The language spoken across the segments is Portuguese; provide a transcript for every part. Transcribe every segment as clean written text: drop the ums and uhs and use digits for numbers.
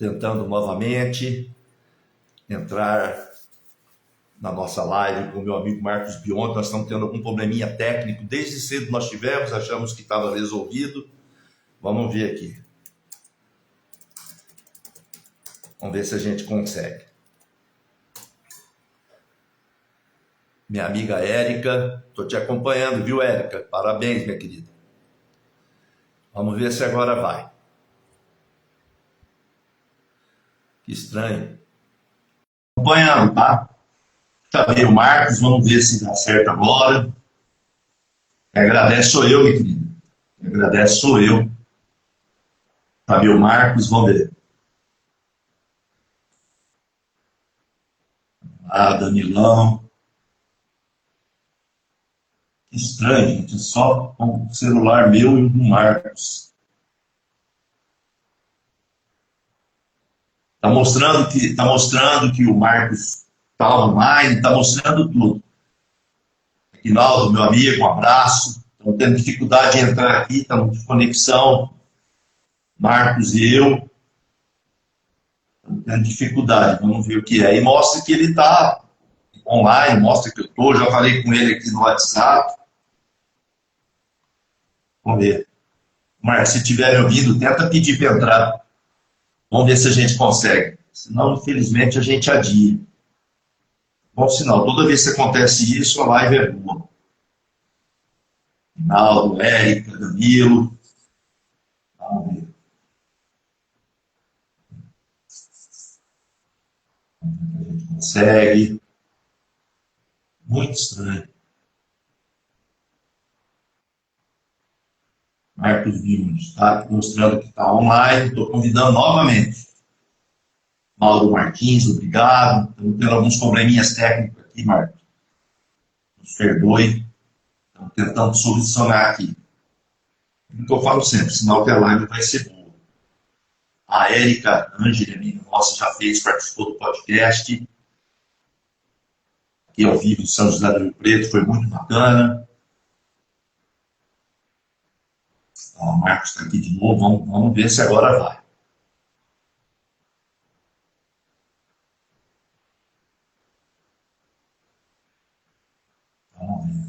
tentando novamente entrar na nossa live com o meu amigo Marcos Bionde. Nós estamos tendo algum probleminha técnico. Desde cedo nós tivemos, achamos que estava resolvido. Vamos ver aqui. Vamos ver se a gente consegue. Minha amiga Érica, estou te acompanhando, viu, Érica? Parabéns, minha querida. Vamos ver se agora vai. Que estranho. Acompanhando, tá? Chamei o Marcos, vamos ver se dá certo agora. Quem agradece sou eu, minha querida. Quem agradece sou eu. Chamei o Marcos, vamos ver. Ah, Danilão. Que estranho, gente. Só com o celular meu e o do Marcos. Tá mostrando que o Marcos está online, está mostrando tudo. Rinaldo, meu amigo, um abraço. Estamos tendo dificuldade de entrar aqui, estamos de conexão. Marcos e eu. Estamos tendo dificuldade, vamos ver o que é. E mostra que ele está online, mostra que eu estou. Já falei com ele aqui no WhatsApp. Vamos ver. Marcos, se estiver me ouvindo, tenta pedir para entrar. Vamos ver se a gente consegue. Senão, infelizmente, a gente adia. Bom sinal, toda vez que acontece isso, a live é boa. Rinaldo, Érica, Danilo. Vamos ver. A gente consegue. Muito estranho. Marcos Vimos está mostrando que está online. Estou convidando novamente. Mauro Martins, obrigado. Estamos tendo alguns probleminhas técnicos aqui, Marcos. Nos perdoe. Estamos tentando solucionar aqui. O que eu falo sempre, sinal que a live vai ser boa. A Érica Ângela, amiga nossa, já fez, participou do podcast. Aqui ao vivo de São José do Rio Preto, foi muito bacana. O Marcos está aqui de novo, vamos ver se agora vai. Vamos ver.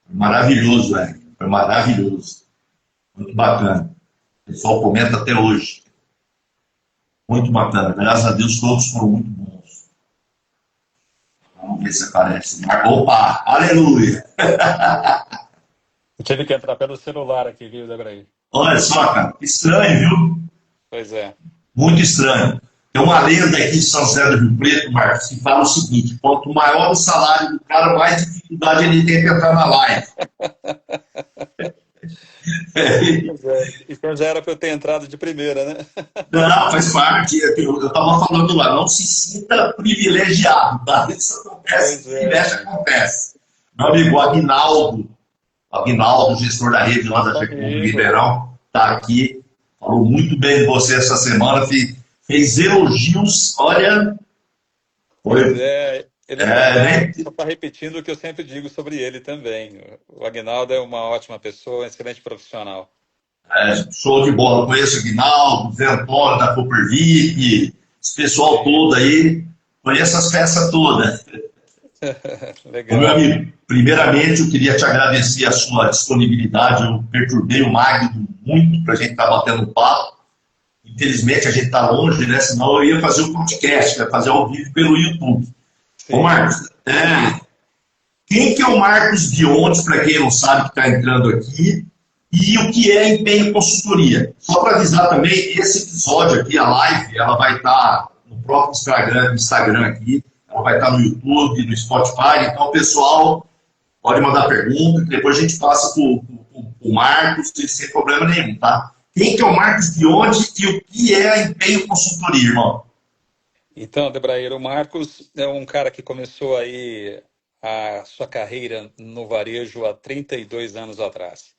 Foi maravilhoso, Érica. Foi maravilhoso. Muito bacana. O pessoal comenta até hoje. Muito bacana. Graças a Deus, todos foram muito bons. Vamos ver se aparece. Opa! Aleluia! Eu tive que entrar pelo celular aqui, viu, Debraí? Olha só, cara. Estranho, viu? Pois é. Muito estranho. Tem uma lenda aqui de São José do Rio Preto, Marcos, que fala o seguinte: quanto maior o salário do cara, mais dificuldade ele tem para entrar na live. Pois é. Então já era para eu ter entrado de primeira, né? Não, faz parte. Eu estava falando lá, não se sinta privilegiado, tá? Isso acontece, Pois que é, mexe, gente. acontece. Meu amigo Aguinaldo, gestor da rede lá da Nosso GECOM do amigo. Ribeirão, está aqui, falou muito bem de você essa semana, fez elogios, olha, Pois foi, é. Ele só tá repetindo o que eu sempre digo sobre ele também. O Agnaldo é uma ótima pessoa, um excelente profissional. show de bola. Conheço o Aguinaldo, o Zé Antônio da Coopervic, esse pessoal Sim. todo aí, conheço as peças todas. Meu Legal. amigo, primeiramente eu queria te agradecer a sua disponibilidade. Eu perturbei o Magno muito para a gente estar batendo um papo. Infelizmente a gente está longe, né? Senão eu ia fazer o podcast, ia fazer ao vivo pelo YouTube. Ô Sim. Marcos, quem que é o Marcos Biondes, para quem não sabe que está entrando aqui, e o que é Empenho Consultoria? Só para avisar também, esse episódio aqui, a live, ela vai estar no próprio Instagram aqui, ela vai estar no YouTube, no Spotify, então o pessoal pode mandar pergunta, que depois a gente passa para o Marcos, sem problema nenhum, tá? Quem que é o Marcos Biondes e o que é a Empenho Consultoria, irmão? Então, Debrair, o Marcos é um cara que começou aí a sua carreira no varejo há 32 anos atrás,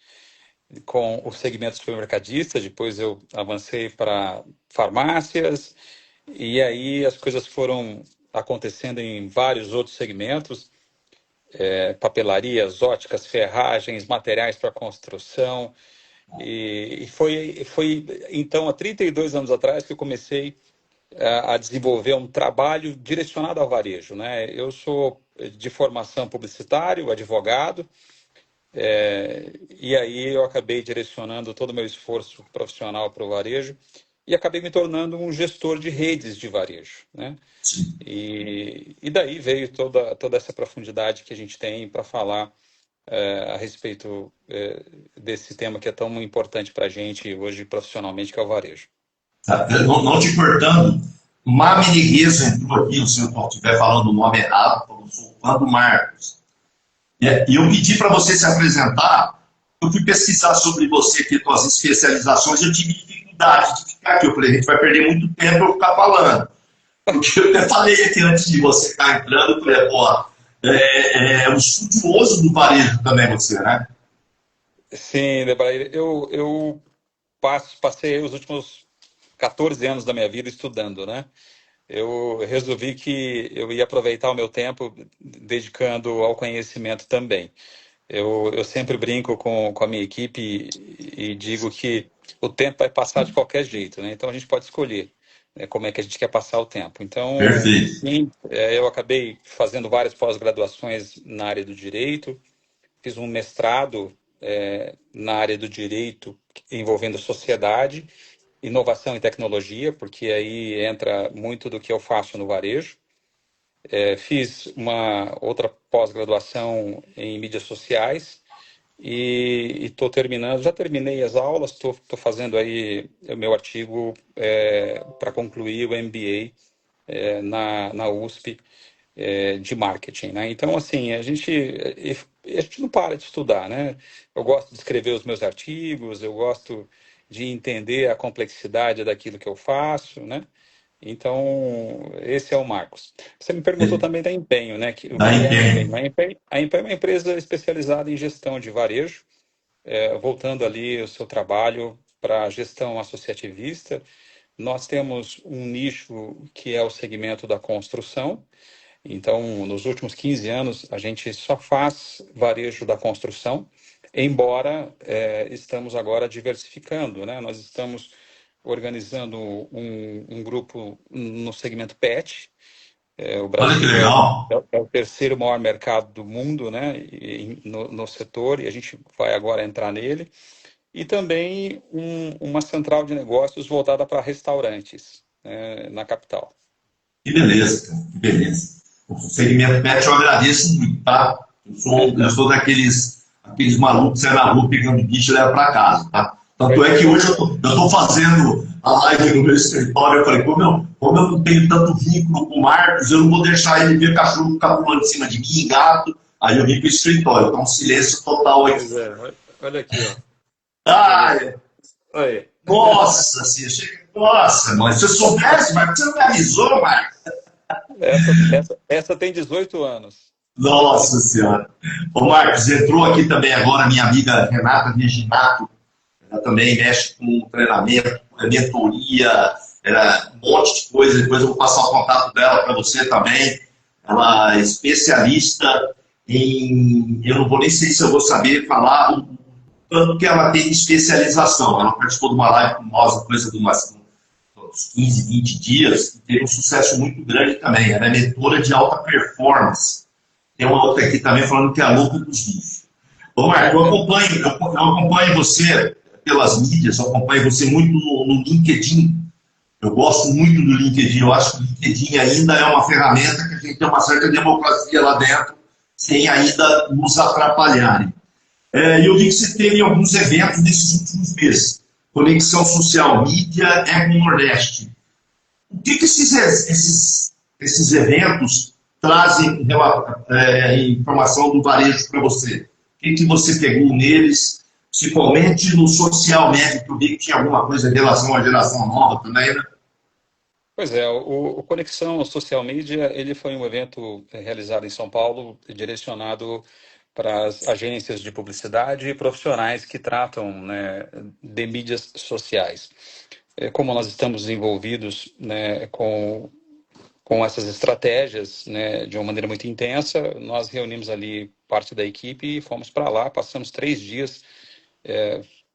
com o segmento supermercadista. Depois eu avancei para farmácias, e aí as coisas foram acontecendo em vários outros segmentos, papelarias, óticas, ferragens, materiais para construção. E foi então há 32 anos atrás que eu comecei a desenvolver um trabalho direcionado ao varejo, né? Eu sou de formação publicitário, advogado, e aí eu acabei direcionando todo o meu esforço profissional para o varejo e acabei me tornando um gestor de redes de varejo, né? Sim. E daí veio toda essa profundidade que a gente tem para falar a respeito desse tema que é tão importante para a gente hoje profissionalmente, que é o varejo. Tá? Não te cortando, Mami Menezes entrou aqui, se eu estiver falando o nome errado, eu sou fã do Marcos. E eu pedi para você se apresentar, eu fui pesquisar sobre você aqui, suas especializações, eu tive dificuldade de ficar aqui. Eu falei, a gente vai perder muito tempo eu ficar falando. Porque eu até falei aqui antes de você estar entrando, eu falei, pô, um estudioso do varejo também você, né? Sim, Débora, eu passei os últimos 14 anos da minha vida estudando, né? Eu resolvi que eu ia aproveitar o meu tempo dedicando ao conhecimento também. Eu sempre brinco com a minha equipe e digo que o tempo vai passar de qualquer jeito, né? Então a gente pode escolher, né, como é que a gente quer passar o tempo. Então, Perfeito. sim, eu acabei fazendo várias pós-graduações na área do direito, fiz um mestrado na área do direito envolvendo sociedade, inovação e tecnologia, porque aí entra muito do que eu faço no varejo. Fiz uma outra pós-graduação em mídias sociais e estou terminando, já terminei as aulas, estou fazendo aí o meu artigo para concluir o MBA na USP de marketing, né? Então, assim, a gente não para de estudar, né? Eu gosto de escrever os meus artigos, eu gosto de entender a complexidade daquilo que eu faço, né? Então, esse é o Marcos. Você me perguntou também da Empenho, né? O Dá que é a empenho. Empenho? A Empenho é uma empresa especializada em gestão de varejo, voltando ali o seu trabalho para a gestão associativista. Nós temos um nicho que é o segmento da construção. Então, nos últimos 15 anos, a gente só faz varejo da construção, embora estamos agora diversificando, né? Nós estamos organizando um grupo no segmento PET. O Olha que Brasil legal. é o terceiro maior mercado do mundo, né? No setor, e a gente vai agora entrar nele. E também uma central de negócios voltada para restaurantes, na capital. Que beleza, cara. Que beleza. O segmento pet eu agradeço muito, tá? Eu sou aqueles malucos que saem na rua pegando bicho e leva para casa, tá? Tanto é que hoje eu tô fazendo a live no meu escritório. Eu falei, como eu não tenho tanto vínculo com o Marcos, eu não vou deixar ele ver cachorro ficar pulando em cima de mim, gato. Aí eu vim pro escritório. Então, um silêncio total aqui. Pois é, olha aqui, ó. Ai, Aí. nossa, assim, nossa, mas se eu soubesse, mas você não me avisou, Marcos? Essa tem 18 anos. Nossa Senhora. Ô Marcos, entrou aqui também agora minha amiga Renata Virginato. Ela também mexe com treinamento, mentoria, um monte de coisa. Depois eu vou passar o contato dela para você também. Ela é especialista em. Eu não vou nem sei se eu vou saber falar o tanto que ela tem de especialização. Ela participou de uma live com nós, coisa de uns 15, 20 dias, e teve um sucesso muito grande também. Ela é mentora de alta performance. Tem uma outra aqui também falando que é a louca dos bichos. Ô, Marco, eu acompanho você pelas mídias, eu acompanho você muito no LinkedIn. Eu gosto muito do LinkedIn. Eu acho que o LinkedIn ainda é uma ferramenta que a gente tem uma certa democracia lá dentro, sem ainda nos atrapalharem. E eu vi que você teve alguns eventos nesses últimos meses. Conexão Social Mídia Eco Nordeste. O que esses eventos trazem informação do varejo para você? O que você pegou neles, principalmente no social médio, que eu vi que tinha alguma coisa em relação à geração nova também, né? Pois é, o Conexão Social Media, ele foi um evento realizado em São Paulo, direcionado para as agências de publicidade e profissionais que tratam, né, de mídias sociais. Como nós estamos envolvidos, né, com essas estratégias, né, de uma maneira muito intensa, nós reunimos ali parte da equipe e fomos para lá, passamos 3 dias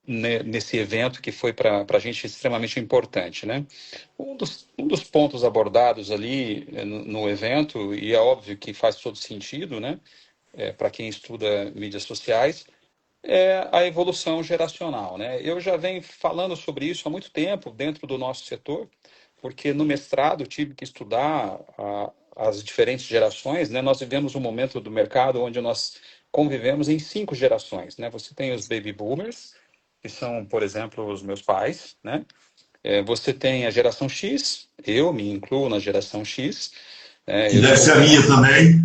nesse evento que foi para a gente extremamente importante, né? Um dos pontos abordados ali no evento, e é óbvio que faz todo sentido, né? Para quem estuda mídias sociais, é a evolução geracional, né? Eu já venho falando sobre isso há muito tempo dentro do nosso setor, porque no mestrado tive que estudar as diferentes gerações, né? Nós vivemos um momento do mercado onde nós convivemos em 5 gerações, né? Você tem os baby boomers, que são, por exemplo, os meus pais, né? Você tem a geração X, eu me incluo na geração X, Que eu deve estou ser a minha dentro, também.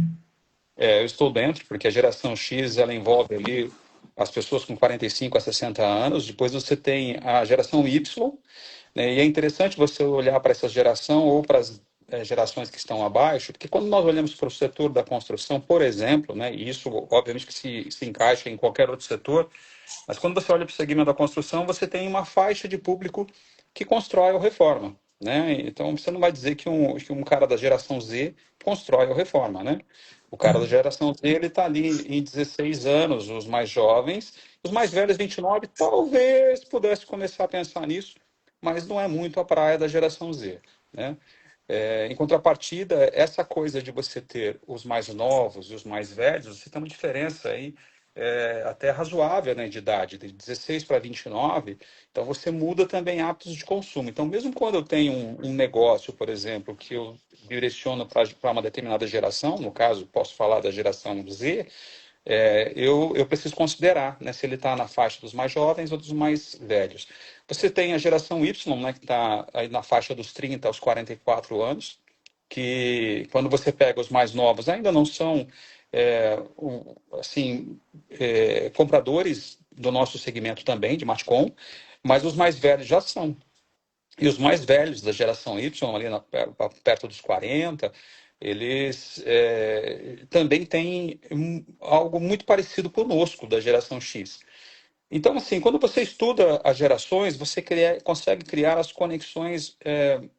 eu estou dentro, porque a geração X ela envolve ali as pessoas com 45 a 60 anos. Depois você tem a geração Y, né? E é interessante você olhar para essa geração ou para as gerações que estão abaixo, porque quando nós olhamos para o setor da construção, por exemplo, né, e isso obviamente que se encaixa em qualquer outro setor, mas quando você olha para o segmento da construção, você tem uma faixa de público que constrói ou reforma, né? Então você não vai dizer que um cara da geração Z constrói ou reforma, né? O cara da geração Z ele está ali em 16 anos, os mais jovens, os mais velhos 29, talvez pudesse começar a pensar nisso, mas não é muito a praia da geração Z, né? Em contrapartida, essa coisa de você ter os mais novos e os mais velhos, você tem uma diferença aí até razoável, né, de idade, de 16 para 29, então você muda também hábitos de consumo. Então, mesmo quando eu tenho um negócio, por exemplo, que eu direciono para uma determinada geração, no caso, posso falar da geração Z, eu preciso considerar, né, se ele está na faixa dos mais jovens ou dos mais velhos. Você tem a geração Y, né, que está aí na faixa dos 30 aos 44 anos, que quando você pega os mais novos ainda não são assim compradores do nosso segmento também de Matcom, mas os mais velhos já são. E os mais velhos da geração Y, ali perto dos 40, eles também têm algo muito parecido conosco, da geração X. Então, assim, quando você estuda as gerações, você consegue criar as conexões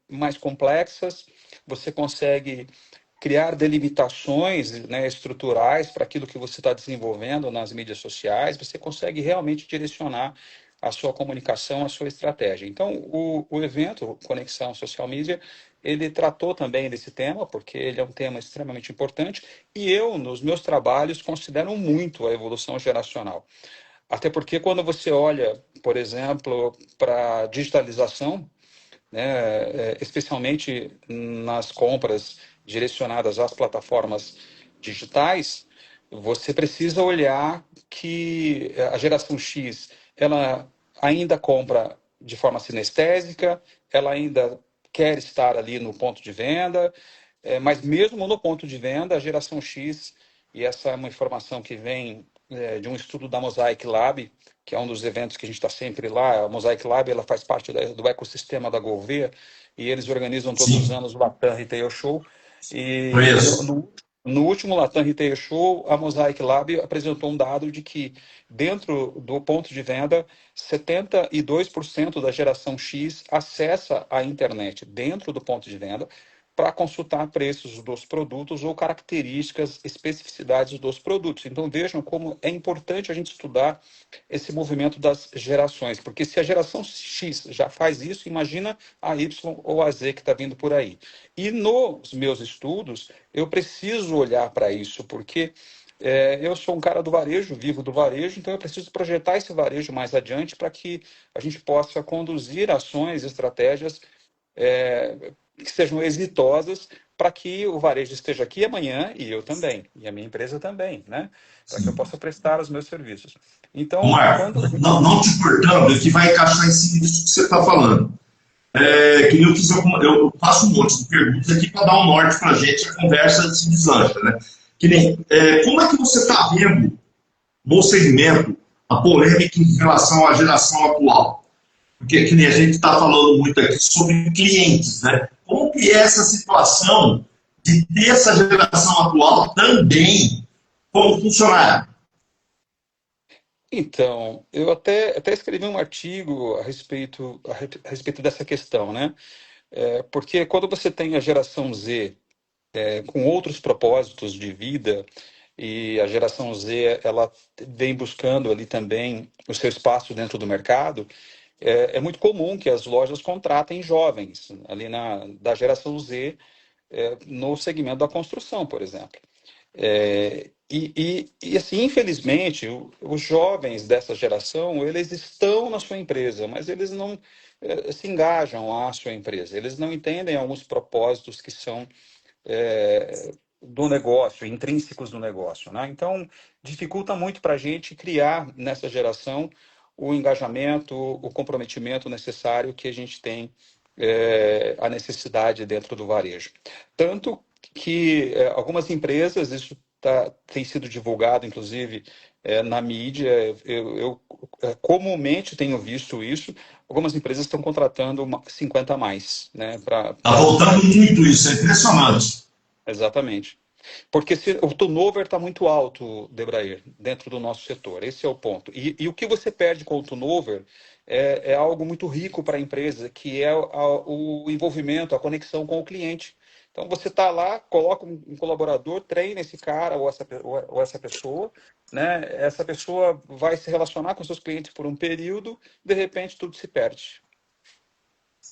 mais complexas, você consegue criar delimitações, né, estruturais para aquilo que você está desenvolvendo nas mídias sociais, você consegue realmente direcionar a sua comunicação, a sua estratégia. Então, o evento Conexão Social Media, ele tratou também desse tema, porque ele é um tema extremamente importante, e eu, nos meus trabalhos, considero muito a evolução geracional. Até porque quando você olha, por exemplo, para a digitalização, né, especialmente nas compras direcionadas às plataformas digitais, você precisa olhar que a geração X ela ainda compra de forma sinestésica, ela ainda quer estar ali no ponto de venda, mas mesmo no ponto de venda, a geração X, e essa é uma informação que vem de um estudo da Mosaic Lab, que é um dos eventos que a gente está sempre lá. A Mosaic Lab ela faz parte do ecossistema da Gouveia, e eles organizam todos os Sim, anos o Latam Retail Show. E conheço. no último Latam Retail Show, a Mosaic Lab apresentou um dado de que, dentro do ponto de venda, 72% da geração X acessa a internet dentro do ponto de venda para consultar preços dos produtos ou características, especificidades dos produtos. Então, vejam como é importante a gente estudar esse movimento das gerações, porque se a geração X já faz isso, imagina a Y ou a Z que está vindo por aí. E nos meus estudos, eu preciso olhar para isso, porque eu sou um cara do varejo, vivo do varejo, então eu preciso projetar esse varejo mais adiante para que a gente possa conduzir ações, estratégias que sejam exitosas para que o varejo esteja aqui amanhã e eu também, e a minha empresa também, né? Para que eu possa prestar os meus serviços. Ô, Então, Marco, quando a gente... não te cortando, é que vai encaixar em cima disso que você está falando. Que nem eu faço um monte de perguntas aqui para dar um norte para a gente, a conversa se deslancha, né? Que nem, como é que você está vendo no segmento a polêmica em relação à geração atual? Porque que nem a gente está falando muito aqui sobre clientes, né? Como que é essa situação de ter essa geração atual também como funcionário? Então, eu até escrevi um artigo a respeito dessa questão, né? Porque quando você tem a geração Z com outros propósitos de vida, e a geração Z ela vem buscando ali também o seu espaço dentro do mercado, é muito comum que as lojas contratem jovens ali da geração Z no segmento da construção, por exemplo. Assim, infelizmente, os jovens dessa geração, eles estão na sua empresa, mas eles não se engajam à sua empresa. Eles não entendem alguns propósitos que são do negócio, intrínsecos do negócio, né? Então, dificulta muito para a gente criar nessa geração o engajamento, o comprometimento necessário que a gente tem a necessidade dentro do varejo. Tanto que algumas empresas, isso tem sido divulgado, inclusive, na mídia, eu comumente tenho visto isso, algumas empresas estão contratando 50 a mais, né? Está voltando muito isso, é impressionante. Exatamente. Porque o turnover está muito alto, Debraer, dentro do nosso setor. Esse é o ponto. E o que você perde com o turnover é algo muito rico para a empresa, que é o envolvimento, a conexão com o cliente. Então, você está lá, coloca um colaborador, treina esse cara ou essa pessoa, né? Essa pessoa vai se relacionar com seus clientes por um período, de repente tudo se perde.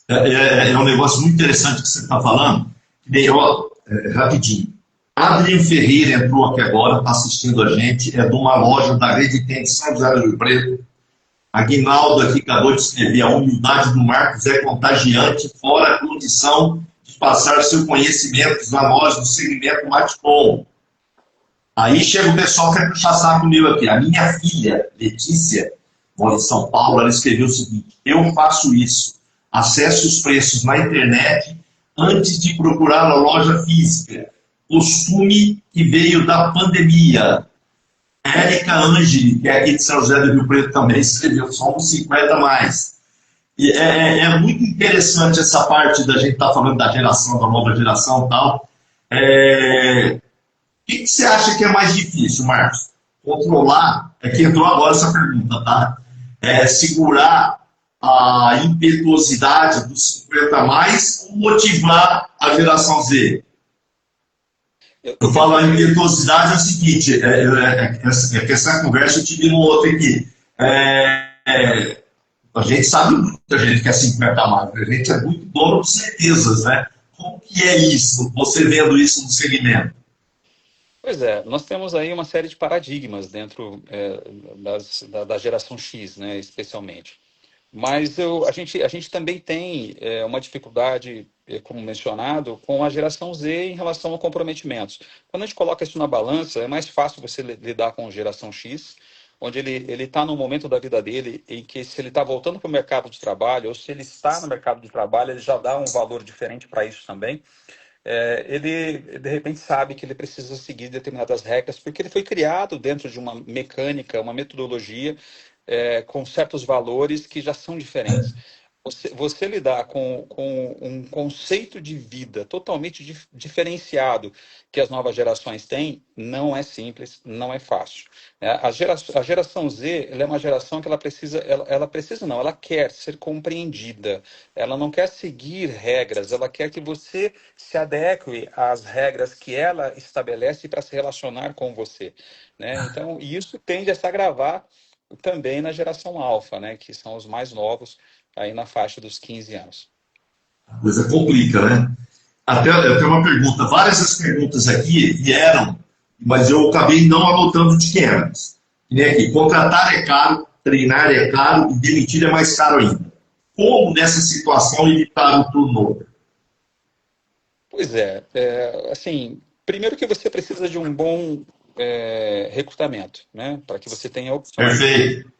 É um negócio muito interessante que você está falando. Bem, ó, rapidinho. Adriano Ferreira entrou aqui agora, está assistindo a gente, é de uma loja da Rede Tem de São José do Rio Preto. Aguinaldo aqui acabou de escrever: a humildade do Marcos é contagiante, fora a condição de passar seu conhecimento a nós do segmento Matcom. Aí chega o pessoal que quer puxar saco meu aqui. A minha filha, Letícia, mora em São Paulo, ela escreveu o seguinte: eu faço isso, acesso os preços na internet antes de procurar a loja física. Costume que veio da pandemia. Érica Angeli, que é aqui de São José do Rio Preto também, escreveu: somos 50 a mais. E é muito interessante essa parte da gente estar falando da geração, da nova geração e tal. O que você acha que é mais difícil, Marcos? Controlar, é que entrou agora essa pergunta, tá? Segurar a impetuosidade dos 50 a mais ou motivar a geração Z? Eu falo a impetuosidade é o seguinte, que essa conversa eu tive no outro aqui. A gente sabe muita gente que é 50 a mais, a gente é muito dono de certezas, né? Como que é isso, você vendo isso no segmento? Pois é, nós temos aí uma série de paradigmas dentro da geração X, né, especialmente. Mas a gente também tem uma dificuldade, como mencionado, com a geração Z em relação a comprometimentos. Quando a gente coloca isso na balança, é mais fácil você lidar com a geração X, onde ele está no momento da vida dele em que, se ele está voltando para o mercado de trabalho, ou se ele está no mercado de trabalho, ele já dá um valor diferente para isso também. Ele de repente sabe que ele precisa seguir determinadas regras, porque ele foi criado dentro de uma mecânica, uma metodologia, com certos valores que já são diferentes. Você lidar com um conceito de vida totalmente diferenciado que as novas gerações têm, não é simples, não é fácil. A geração Z, ela é uma geração que ela precisa não, ela quer ser compreendida. Ela não quer seguir regras, ela quer que você se adeque às regras que ela estabelece para se relacionar com você, né? Então, isso tende a se agravar também na geração alfa, né, que são os mais novos, aí na faixa dos 15 anos. A coisa complica, né? Até eu tenho uma pergunta. Várias das perguntas aqui vieram, mas eu acabei não anotando de quem eram. Aqui: contratar é caro, treinar é caro e demitir é mais caro ainda. Como, nessa situação, evitar o turnover? Pois assim, primeiro que você precisa de um bom recrutamento, né, para que você tenha opções. Perfeito.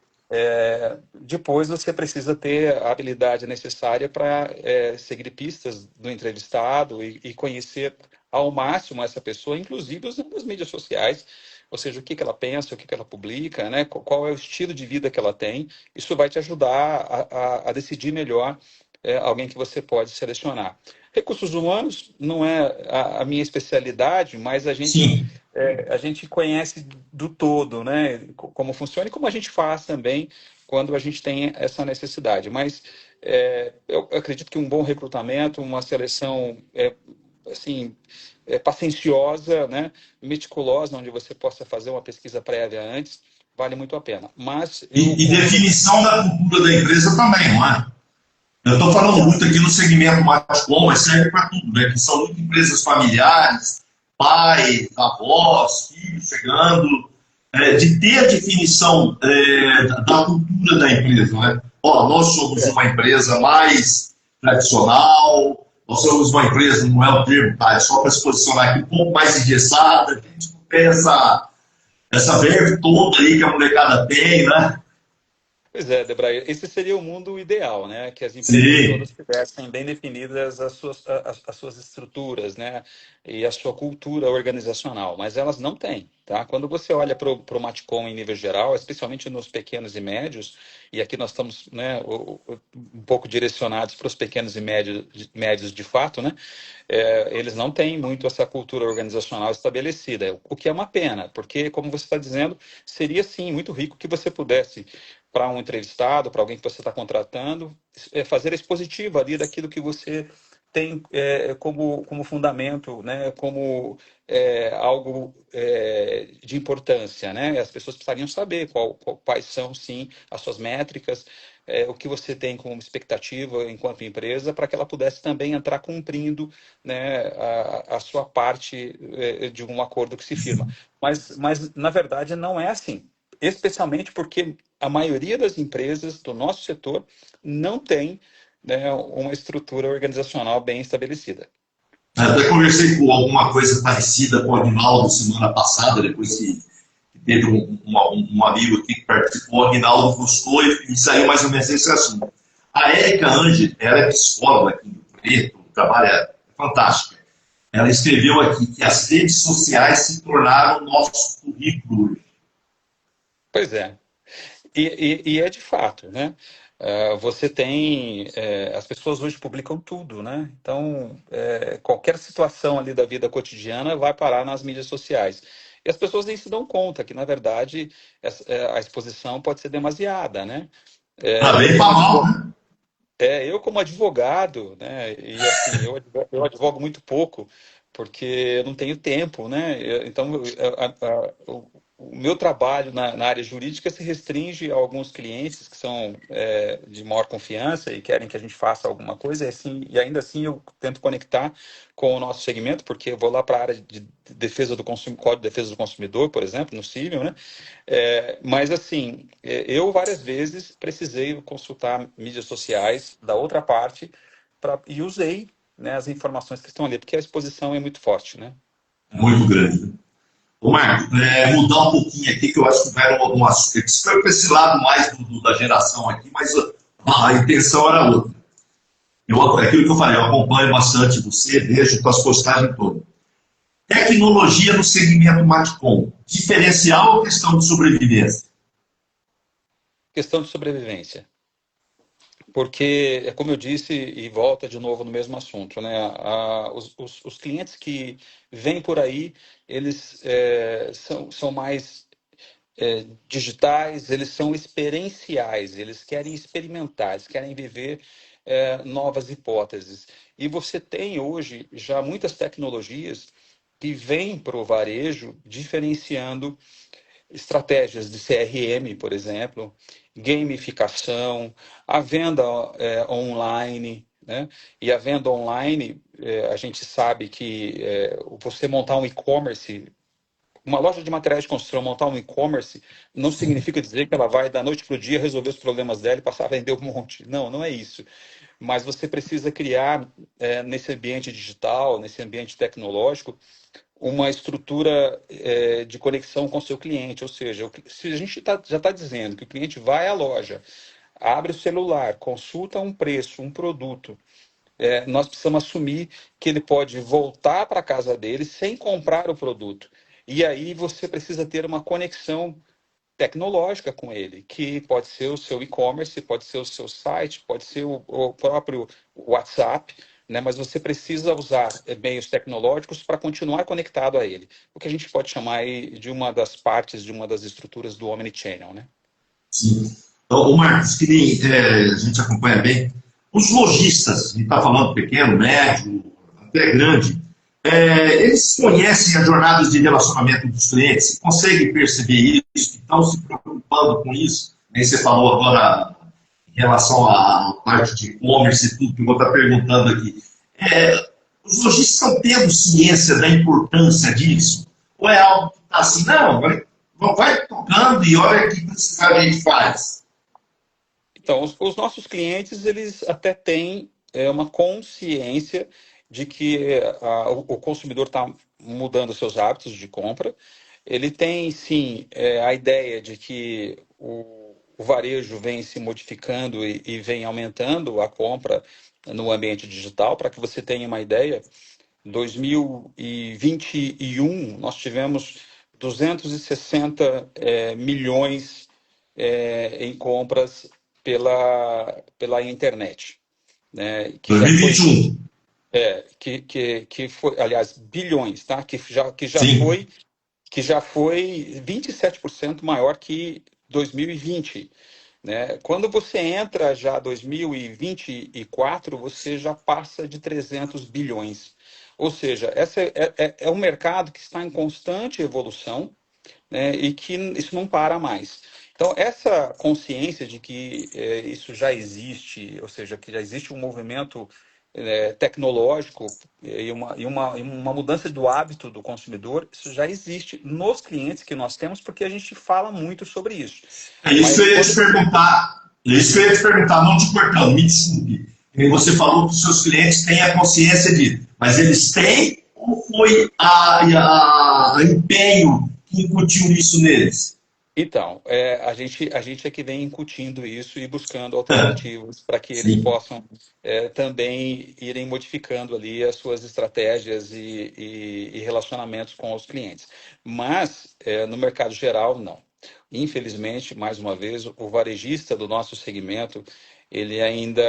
Depois você precisa ter a habilidade necessária para seguir pistas do entrevistado e conhecer ao máximo essa pessoa, inclusive usando as mídias sociais, ou seja, o que ela pensa, o que ela publica, né? Qual é o estilo de vida que ela tem. Isso vai te ajudar a decidir melhor alguém que você pode selecionar. Recursos humanos não é a minha especialidade, mas Sim. a gente conhece do todo, né? Como funciona e como a gente faz também quando a gente tem essa necessidade. Mas eu acredito que um bom recrutamento, uma seleção assim, pacienciosa, né, meticulosa, onde você possa fazer uma pesquisa prévia antes, vale muito a pena. Mas eu E definição da cultura da empresa também, não é? Eu estou falando muito aqui no segmento Matcom, mas serve para tudo, né? Que são muitas empresas familiares, pais, avós, filhos chegando, de ter a definição da cultura da empresa, né? Ó, nós somos uma empresa mais tradicional, nós somos uma empresa, não é o termo, tá? É só para se posicionar aqui, um pouco mais engessada, a gente não tem essa verve toda aí que a molecada tem, né? Pois é, Debrair, esse seria o mundo ideal, né? Que as empresas Sim. todas tivessem bem definidas as suas estruturas, né? E a sua cultura organizacional, mas elas não têm, tá? Quando você olha para o Matcom em nível geral, especialmente nos pequenos e médios, e aqui nós estamos, né, um pouco direcionados para os pequenos e médios de fato, né? Eles não têm muito essa cultura organizacional estabelecida, o que é uma pena, porque, como você está dizendo, seria sim muito rico que você pudesse para um entrevistado, para alguém que você está contratando, fazer a expositiva ali daquilo que você tem como fundamento, né, como algo de importância, né? As pessoas precisariam saber quais são, sim, as suas métricas, o que você tem como expectativa enquanto empresa, para que ela pudesse também entrar cumprindo, né, a sua parte de um acordo que se firma. Mas, na verdade, não é assim. Especialmente porque a maioria das empresas do nosso setor não tem, né, uma estrutura organizacional bem estabelecida. Até conversei com alguma coisa parecida com o Aguinaldo semana passada, depois que teve um amigo aqui que participou, o Aguinaldo gostou e saiu mais ou menos esse assunto. A Érica Ange, ela é psicóloga aqui no Preto, trabalha fantástica. Ela escreveu aqui que as redes sociais se tornaram nosso currículo. Pois é. E é de fato, né? Você tem. As pessoas hoje publicam tudo, né? Então, qualquer situação ali da vida cotidiana vai parar nas mídias sociais. E as pessoas nem se dão conta que, na verdade, a exposição pode ser demasiada, né? Tá Eu bem para como mal, advogado, né? eu como advogado, né? E assim, eu advogo muito pouco, porque eu não tenho tempo, né? Então, o meu trabalho na área jurídica se restringe a alguns clientes que são de maior confiança e querem que a gente faça alguma coisa, e ainda assim eu tento conectar com o nosso segmento, porque eu vou lá para a área de defesa do consumidor, Código de Defesa do Consumidor, por exemplo, no Cível, né? Mas assim, eu várias vezes precisei consultar mídias sociais da outra parte e usei, né, as informações que estão ali, porque a exposição é muito forte, né? Muito grande. Ô, Marco, mudar um pouquinho aqui, que eu acho que tiveram algumas. Isso foi para esse lado mais da geração aqui, mas a intenção era outra. Aquilo que eu falei, eu acompanho bastante você, vejo com as postagens todas. Tecnologia no segmento Matcom, diferencial ou questão de sobrevivência? Questão de sobrevivência. Porque, como eu disse, e volta de novo no mesmo assunto, né? Os clientes que vêm por aí, eles são mais digitais, eles são experienciais, eles querem experimentar, eles querem viver novas hipóteses. E você tem hoje já muitas tecnologias que vêm para o varejo diferenciando estratégias de CRM, por exemplo, gamificação, a venda online, né? E a venda online, a gente sabe que você montar um e-commerce, uma loja de materiais de construção, montar um e-commerce, não significa dizer que ela vai, da noite para o dia, resolver os problemas dela e passar a vender um monte. Não, não é isso. Mas você precisa criar, nesse ambiente digital, nesse ambiente tecnológico, uma estrutura de conexão com o seu cliente. Ou seja, se a gente já está dizendo que o cliente vai à loja, abre o celular, consulta um preço, um produto, nós precisamos assumir que ele pode voltar para a casa dele sem comprar o produto. E aí você precisa ter uma conexão tecnológica com ele, que pode ser o seu e-commerce, pode ser o seu site, pode ser o próprio WhatsApp, né? Mas você precisa usar meios tecnológicos para continuar conectado a ele. O que a gente pode chamar aí de uma das partes, de uma das estruturas do Omnichannel, né? Sim. Então, o Marcos, que nem a gente acompanha bem, os lojistas, a gente está falando pequeno, médio, até grande, Eles conhecem as jornadas de relacionamento dos clientes, conseguem perceber isso, estão se preocupando com isso. Nem você falou agora em relação à parte de e-commerce e tudo que eu vou estar perguntando aqui. Os lojistas estão tendo ciência da importância disso? Ou é algo que está assim, não, vai tocando e olha o que precisar a gente faz? Então, os nossos clientes, eles até têm uma consciência de que o consumidor está mudando seus hábitos de compra. Ele tem, sim, a ideia de que o varejo vem se modificando e vem aumentando a compra no ambiente digital. Para que você tenha uma ideia, 2021, nós tivemos 260 milhões em compras pela internet, né? Que já foi 2021. que foi, aliás, bilhões, tá? Sim. Que já foi 27% maior que 2020, né? Quando você entra já 2024, você já passa de 300 bilhões. Ou seja, essa é um mercado que está em constante evolução, né, e que isso não para mais. Então, essa consciência de que isso já existe, ou seja, que já existe um movimento tecnológico e uma mudança do hábito do consumidor, isso já existe nos clientes que nós temos, porque a gente fala muito sobre isso. É isso que Mas eu ia te quando você... perguntar. É isso que eu ia te perguntar, não te cortando, me desculpe. E você falou que os seus clientes têm a consciência disso, mas eles têm ou foi a empenho que incutiu isso neles? Então, a gente é que vem incutindo isso e buscando alternativas para que eles Sim. possam também irem modificando ali as suas estratégias e relacionamentos com os clientes. Mas, no mercado geral, não. Infelizmente, mais uma vez, o varejista do nosso segmento, ele ainda,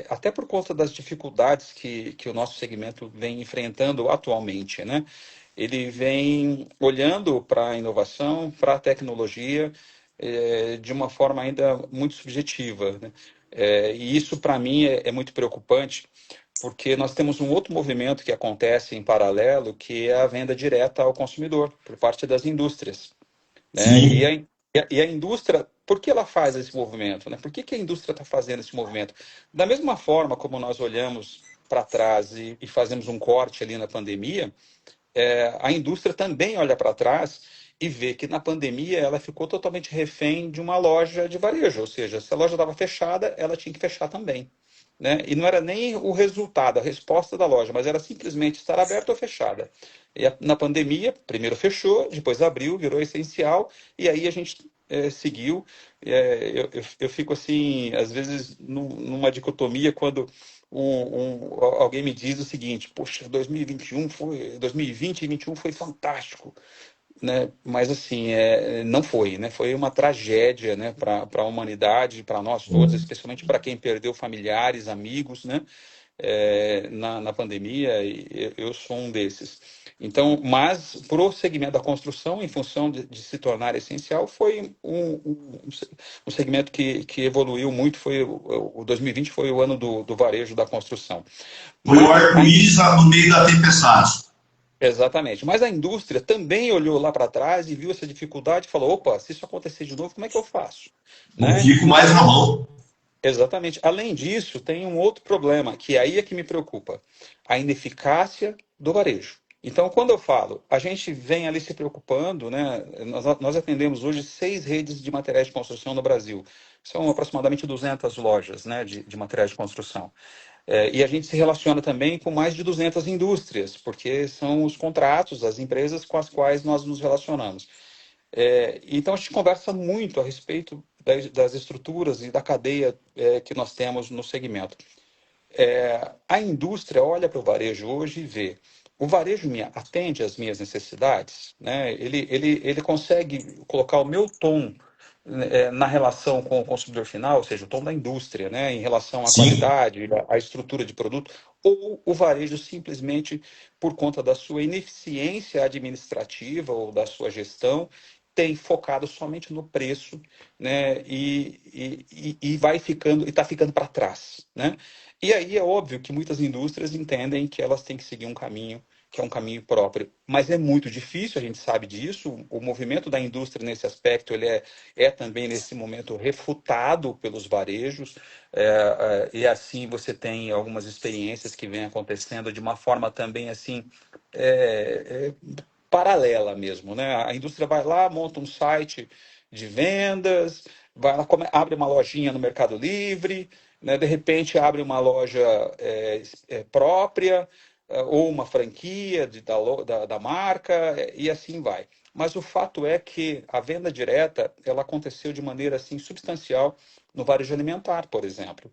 até por conta das dificuldades que o nosso segmento vem enfrentando atualmente, né? Ele vem olhando para a inovação, para a tecnologia, de uma forma ainda muito subjetiva, né? E isso, para mim, é muito preocupante, porque nós temos um outro movimento que acontece em paralelo, que é a venda direta ao consumidor, por parte das indústrias, né? Sim. E a indústria, por que ela faz esse movimento, né? Por que a indústria está fazendo esse movimento? Da mesma forma como nós olhamos para trás e fazemos um corte ali na pandemia, a indústria também olha para trás e vê que na pandemia ela ficou totalmente refém de uma loja de varejo, ou seja, se a loja estava fechada, ela tinha que fechar também, né? E não era nem o resultado, a resposta da loja, mas era simplesmente estar aberta ou fechada. Na pandemia, primeiro fechou, depois abriu, virou essencial, e aí a gente seguiu. Eu fico assim, às vezes, numa dicotomia, quando alguém me diz o seguinte: poxa, 2021 foi, 2020 e 2021 foi fantástico, né? Mas assim, não foi, né? Foi uma tragédia, né? Para a humanidade, para nós todos, especialmente para quem perdeu familiares, amigos, né? Na pandemia, e eu sou um desses. Então, mas para o segmento da construção, em função de se tornar essencial, foi um segmento que evoluiu muito. Foi o 2020 foi o ano do varejo da construção. Foi o Mas arco-íris no meio da tempestade. exatamente. Mas a indústria também olhou lá para trás e viu essa dificuldade e falou: opa, se isso acontecer de novo, como é que eu faço? Não Né? fico mais na mão. Exatamente. Além disso, tem um outro problema, que aí é que me preocupa: a ineficácia do varejo. Então, quando eu falo, a gente vem ali se preocupando, né? Nós atendemos hoje 6 redes de materiais de construção no Brasil. São aproximadamente 200 lojas, né, de materiais de construção. E a gente se relaciona também com mais de 200 indústrias, porque são os contratos, as empresas com as quais nós nos relacionamos. Então, a gente conversa muito a respeito das estruturas e da cadeia que nós temos no segmento. A indústria olha para o varejo hoje e vê: o varejo atende às minhas necessidades, né? Ele consegue colocar o meu tom na relação com o consumidor final, ou seja, o tom da indústria, né, em relação à Sim. qualidade, à estrutura de produto, ou o varejo simplesmente por conta da sua ineficiência administrativa ou da sua gestão, tem focado somente no preço, né? E vai ficando, e está ficando para trás, né? E aí é óbvio que muitas indústrias entendem que elas têm que seguir um caminho que é um caminho próprio, mas é muito difícil, a gente sabe disso. O movimento da indústria nesse aspecto ele é também nesse momento refutado pelos varejos, e assim você tem algumas experiências que vêm acontecendo de uma forma também assim é, paralela mesmo, né? A indústria vai lá, monta um site de vendas, vai lá, abre uma lojinha no Mercado Livre, né? De repente abre uma loja própria, ou uma franquia da marca, e assim vai. Mas o fato é que a venda direta ela aconteceu de maneira assim substancial no varejo alimentar, por exemplo.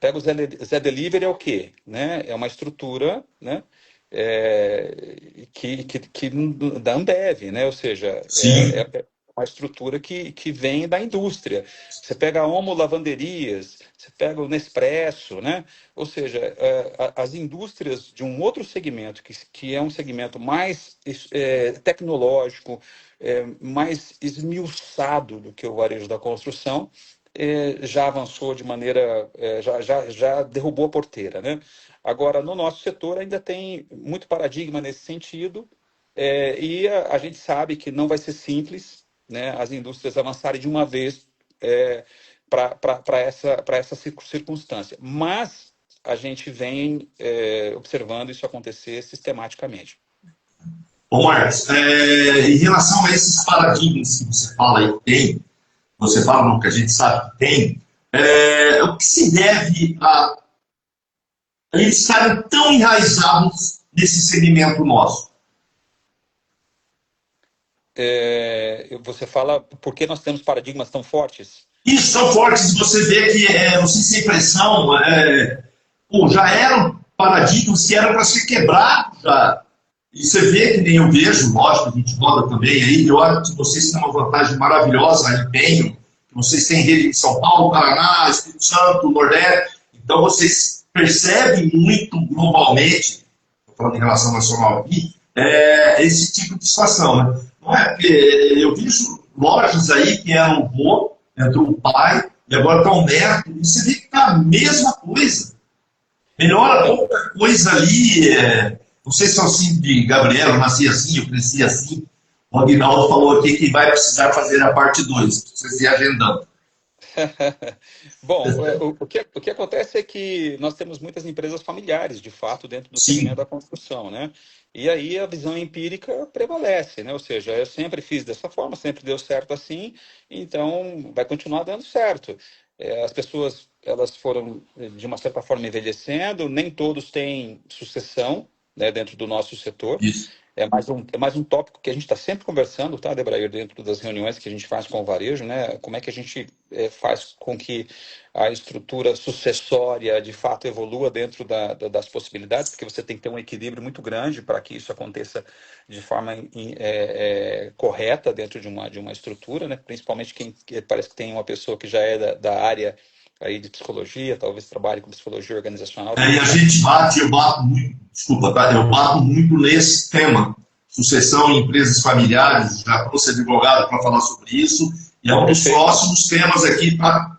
Pega o Zé Delivery é o quê? Né? É uma estrutura, né? Da Ambev, né? Ou seja, Sim, é uma estrutura que vem da indústria. Você pega a Omo Lavanderias, você pega o Nespresso, né? Ou seja, as indústrias de um outro segmento, que é um segmento mais tecnológico, mais esmiuçado do que o varejo da construção, já avançou de maneira, já derrubou a porteira, né? Agora, no nosso setor ainda tem muito paradigma nesse sentido, e a gente sabe que não vai ser simples, né, as indústrias avançarem de uma vez para essa circunstância. Mas a gente vem observando isso acontecer sistematicamente. ô Marcos, em relação a esses paradigmas que você fala aí que tem, você fala não, que a gente sabe que tem, o que se deve a eles estarem tão enraizados nesse segmento nosso? Você fala por que nós temos paradigmas tão fortes? Isso são fortes, você vê que, não sei se é impressão, pô, já eram paradigmas que eram para ser quebrados já. E você vê que nem eu vejo, lógico, a gente roda também aí, eu acho que vocês têm uma vantagem maravilhosa, empenho, que vocês têm rede em São Paulo, Paraná, Espírito Santo, Nordeste, então vocês percebem muito globalmente, estou falando em relação nacional aqui, esse tipo de situação, né? Não é porque eu vejo lojas aí que eram o vô, entrou o pai, e agora está o neto, e você vê que está a mesma coisa. Melhora Então, pouca coisa ali. Não sei se é o assim de Gabriel, eu nasci assim, eu cresci assim. O Aguinaldo falou aqui que vai precisar fazer a parte 2, vocês ir agendando. bom, o que acontece é que nós temos muitas empresas familiares, de fato, dentro do segmento Sim, da construção, né? E aí a visão empírica prevalece, né? Ou seja, eu sempre fiz dessa forma, sempre deu certo assim, então vai continuar dando certo. As pessoas, elas foram, de uma certa forma, envelhecendo, nem todos têm sucessão, né, dentro do nosso setor. isso. É mais um tópico que a gente está sempre conversando, tá, Debrair, dentro das reuniões que a gente faz com o varejo, né? Como é que a gente faz com que a estrutura sucessória de fato evolua dentro das possibilidades, porque você tem que ter um equilíbrio muito grande para que isso aconteça de forma correta dentro de uma estrutura, né? Principalmente que parece que tem uma pessoa que já é da área aí de psicologia, talvez trabalhe com psicologia organizacional, E talvez a sabe. gente eu bato muito, desculpa, tá? Eu bato muito nesse tema, sucessão em empresas familiares, já trouxe advogado para falar sobre isso, e é um dos Perfeito. próximos temas aqui para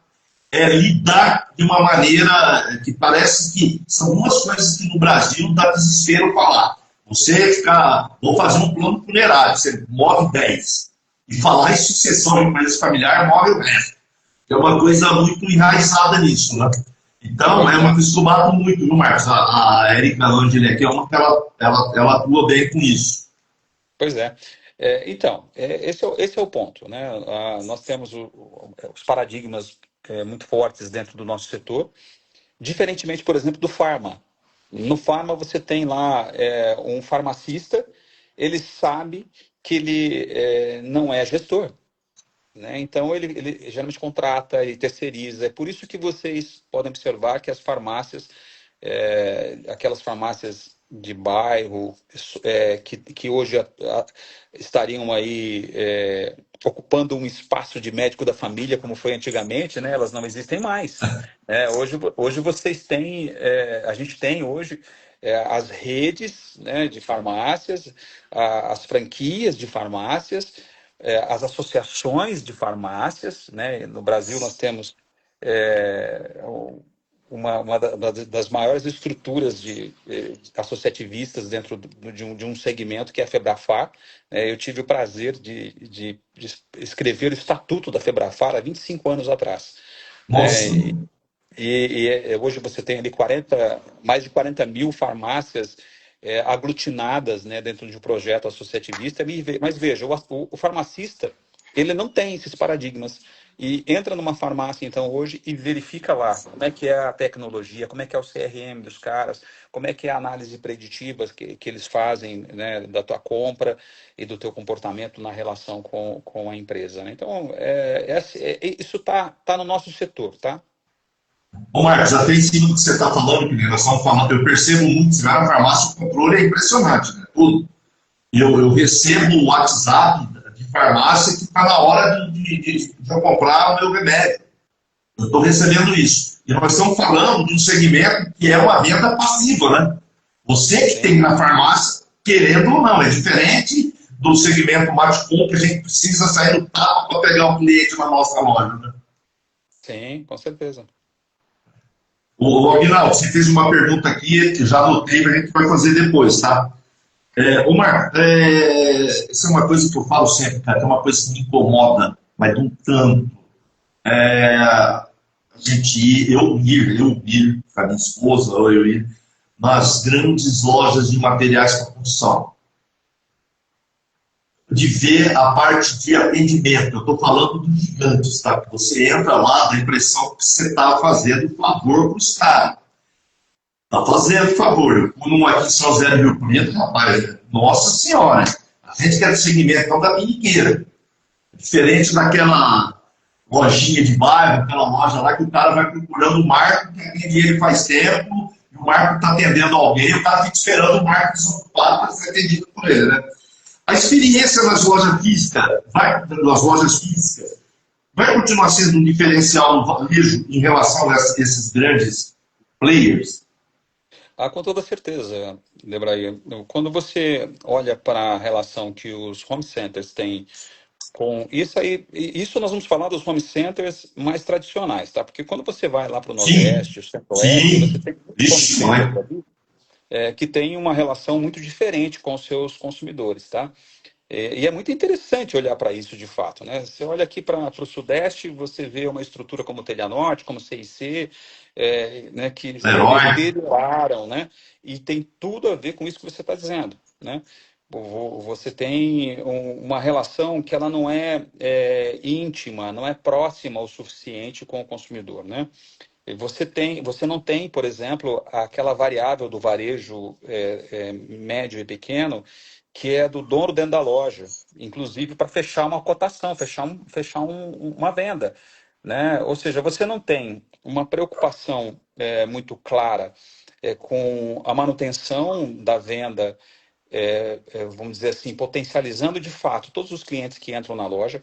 lidar de uma maneira que parece que são duas coisas que no Brasil dá desespero falar. Você ficar, vou fazer um plano funerário, você move 10. E falar em sucessão em empresa familiar, move o resto. É uma coisa muito enraizada nisso, né? Então, é Pois uma é. coisa que eu bato muito, viu, Marcos? A Erika Angeli aqui é uma que ela atua bem com isso. Pois é. Então, esse é o ponto, né? Nós temos os paradigmas muito fortes dentro do nosso setor, diferentemente, por exemplo, do farma. No farma, você tem lá um farmacista, ele sabe que ele não é gestor, né? Então, ele geralmente contrata e terceiriza. É por isso que vocês podem observar que as farmácias, aquelas farmácias de bairro, que hoje estariam aí ocupando um espaço de médico da família, como foi antigamente, né? Elas não existem mais. Hoje vocês têm, a gente tem hoje as redes, né, de farmácias, as franquias de farmácias, as associações de farmácias, né? No Brasil nós temos é, das maiores estruturas associativistas dentro de um segmento que é a Febrafar. Eu tive o prazer de escrever o estatuto da Febrafar há 25 anos atrás, Nossa, né? Hoje você tem ali mais de 40 mil farmácias aglutinadas, né, dentro de um projeto associativista. Mas veja, o farmacista ele não tem esses paradigmas. E entra numa farmácia, então, hoje e verifica lá como é que é a tecnologia, como é que é o CRM dos caras, como é que é a análise preditiva que eles fazem, né, da tua compra e do teu comportamento na relação com a empresa, né? Então, isso tá no nosso setor, tá? ô Marcos, até em cima do que você está falando, que nós estamos falando, eu percebo muito, se vai na farmácia, o controle é impressionante, né? Tudo. Eu recebo o WhatsApp de farmácia que está na hora de eu comprar o meu remédio. Eu estou recebendo isso. E nós estamos falando de um segmento que é uma venda passiva, né? Você que tem Sim, na farmácia, querendo ou não, é diferente do segmento Martcom, que a gente precisa sair do tapa para pegar o cliente na nossa loja, né? sim, com certeza. O Aguinaldo, você fez uma pergunta aqui, que já anotei, mas a gente vai fazer depois, tá? Omar, essa é uma coisa que eu falo sempre, cara, que é uma coisa que me incomoda, mas de um tanto. A gente eu ir com a minha esposa, ou eu ir nas grandes lojas de materiais para construção, de ver a parte de atendimento. Eu estou falando dos gigantes, tá? Que você entra lá, dá a impressão que você está fazendo favor para os caras. Está fazendo favor. Eu fui num aqui em São José do Rio Preto, rapaz, nossa senhora, a gente quer segmento então, da miniqueira. Diferente daquela lojinha de bairro, aquela loja lá que o cara vai procurando o Marco, que atende ele faz tempo, e o Marco está atendendo alguém, o cara fica esperando o Marco desocupado para ser atendido por ele, né? A experiência nas lojas físicas, vai continuar sendo um diferencial no varejo em relação a esses grandes players? Ah, com toda certeza, Debraí. Quando você olha para a relação que os home centers têm com isso aí, isso nós vamos falar dos home centers mais tradicionais, tá? Porque quando você vai lá para o Sim, Nordeste, o Centro-Oeste, você sim. tem muitos home Vixe, centers mãe. ali que têm uma relação muito diferente com os seus consumidores, tá? E é muito interessante olhar para isso de fato, né? Você olha aqui para o Sudeste, você vê uma estrutura como Telha Norte, como CIC, né, que se Herói. deterioraram, né? E tem tudo a ver com isso que você está dizendo, né? Você tem uma relação que ela não é íntima, não é próxima o suficiente com o consumidor, né? Você não tem, por exemplo, aquela variável do varejo médio e pequeno, que é do dono dentro da loja, inclusive para fechar uma cotação, fechar uma venda, né? Ou seja, você não tem uma preocupação muito clara com a manutenção da venda, vamos dizer assim, potencializando de fato todos os clientes que entram na loja.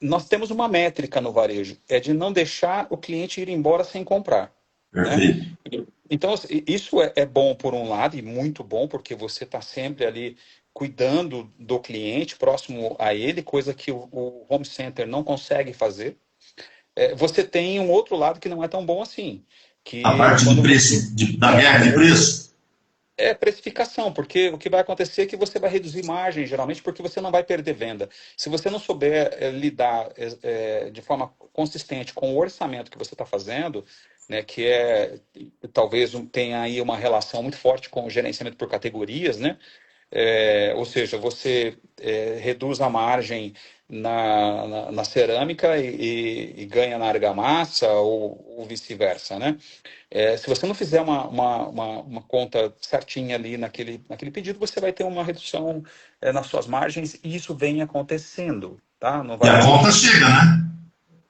Nós temos uma métrica no varejo, é de não deixar o cliente ir embora sem comprar, né? Perfeito. Então, assim, isso é bom por um lado e muito bom, porque você está sempre ali cuidando do cliente, próximo a ele, coisa que o home center não consegue fazer. Você tem um outro lado que não é tão bom assim, A que parte do quando você preço, da guerra de preço? precificação, porque o que vai acontecer é que você vai reduzir margem, geralmente, porque você não vai perder venda. Se você não souber lidar de forma consistente com o orçamento que você está fazendo, né, que talvez tenha aí uma relação muito forte com o gerenciamento por categorias, né? Ou seja, você reduz a margem na cerâmica e ganha na argamassa ou vice-versa, né? Se você não fizer uma conta certinha ali naquele pedido, você vai ter uma redução nas suas margens e isso vem acontecendo, tá? No E a varejo. conta chega, né?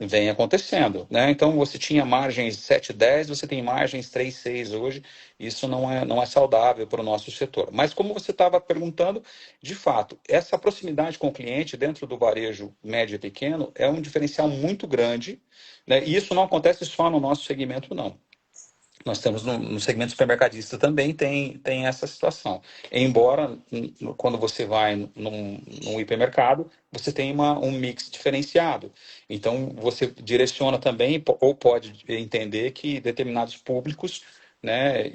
Vem acontecendo, né? Então você tinha margens 7,10, você tem margens 3,6 hoje. Isso não é saudável para o nosso setor. Mas como você estava perguntando, de fato, essa proximidade com o cliente dentro do varejo médio e pequeno é um diferencial muito grande, né? E isso não acontece só no nosso segmento, não. Nós temos no segmento supermercadista também tem essa situação. Embora quando você vai num hipermercado, você tem um mix diferenciado. Então você direciona também, ou pode entender que determinados públicos, né,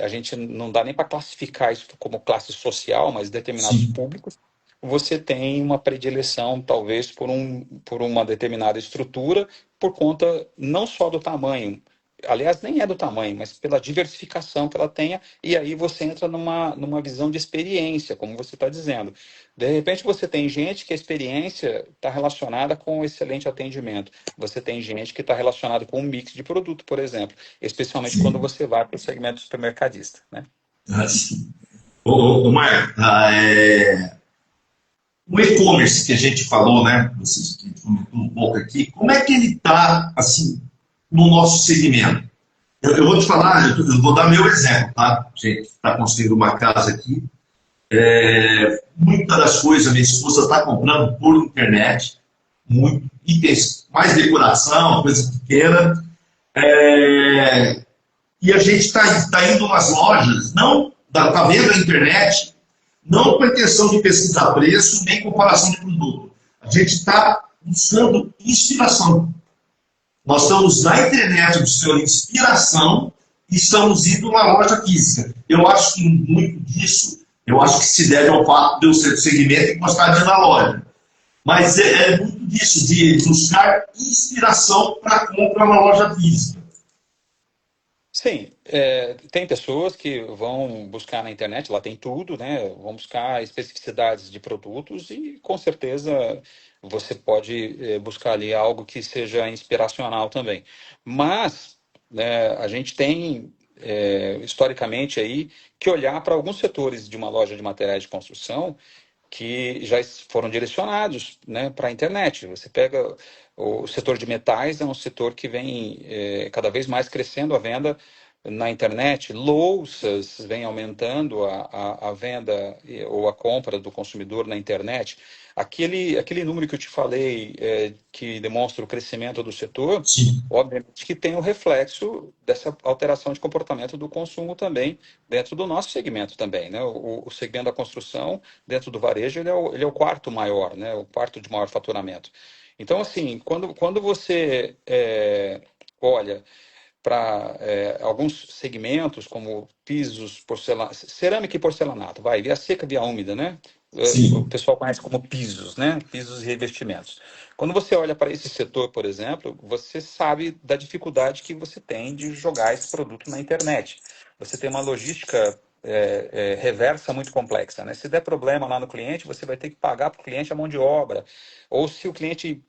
a gente não dá nem para classificar isso como classe social, mas determinados Sim, públicos, você tem uma predileção, talvez, por uma determinada estrutura, por conta não só do tamanho. Aliás, nem é do tamanho, mas pela diversificação que ela tenha, e aí você entra numa visão de experiência, como você está dizendo. De repente, você tem gente que a experiência está relacionada com um excelente atendimento. Você tem gente que está relacionada com um mix de produto, por exemplo, especialmente quando sim. você vai para o segmento supermercadista, né? Sim. Marco, o e-commerce que a gente falou, né? Vocês que a gente comentou um pouco aqui, como é que ele está, assim, no nosso segmento? Eu vou te falar, eu vou dar meu exemplo, tá? A gente está construindo uma casa aqui. Muitas das coisas minha esposa está comprando por internet, muito, itens, mais decoração, coisa pequena. É, e a gente está indo nas lojas, não está vendo a internet, não com a intenção de pesquisar preço, nem comparação de produto. A gente está buscando inspiração. Nós estamos na internet buscando inspiração e estamos indo na loja física. Eu acho que muito disso, eu acho que se deve ao fato de eu ser do segmento e gostar de ir na loja. Mas é muito disso, de buscar inspiração para compra na loja física. Sim, tem pessoas que vão buscar na internet, lá tem tudo, né? Vão buscar especificidades de produtos e com certeza você pode buscar ali algo que seja inspiracional também. Mas a gente tem historicamente aí que olhar para alguns setores de uma loja de materiais de construção que já foram direcionados, né, para a internet. Você pega o setor de metais, é um setor que vem cada vez mais crescendo a venda na internet. Louças vem aumentando a venda ou a compra do consumidor na internet. Aquele número que eu te falei, que demonstra o crescimento do setor, Sim, obviamente que tem o reflexo dessa alteração de comportamento do consumo também dentro do nosso segmento também, né? O segmento da construção dentro do varejo, ele é o quarto maior, né? O quarto de maior faturamento. Então, assim, quando você olha para alguns segmentos, como pisos, cerâmica e porcelanato, vai, via seca, via úmida, né? O sim. pessoal conhece como pisos, né? Pisos e revestimentos. Quando você olha para esse setor, por exemplo, você sabe da dificuldade que você tem de jogar esse produto na internet. Você tem uma logística reversa muito complexa, né? Se der problema lá no cliente, você vai ter que pagar para o cliente a mão de obra. Ou se o cliente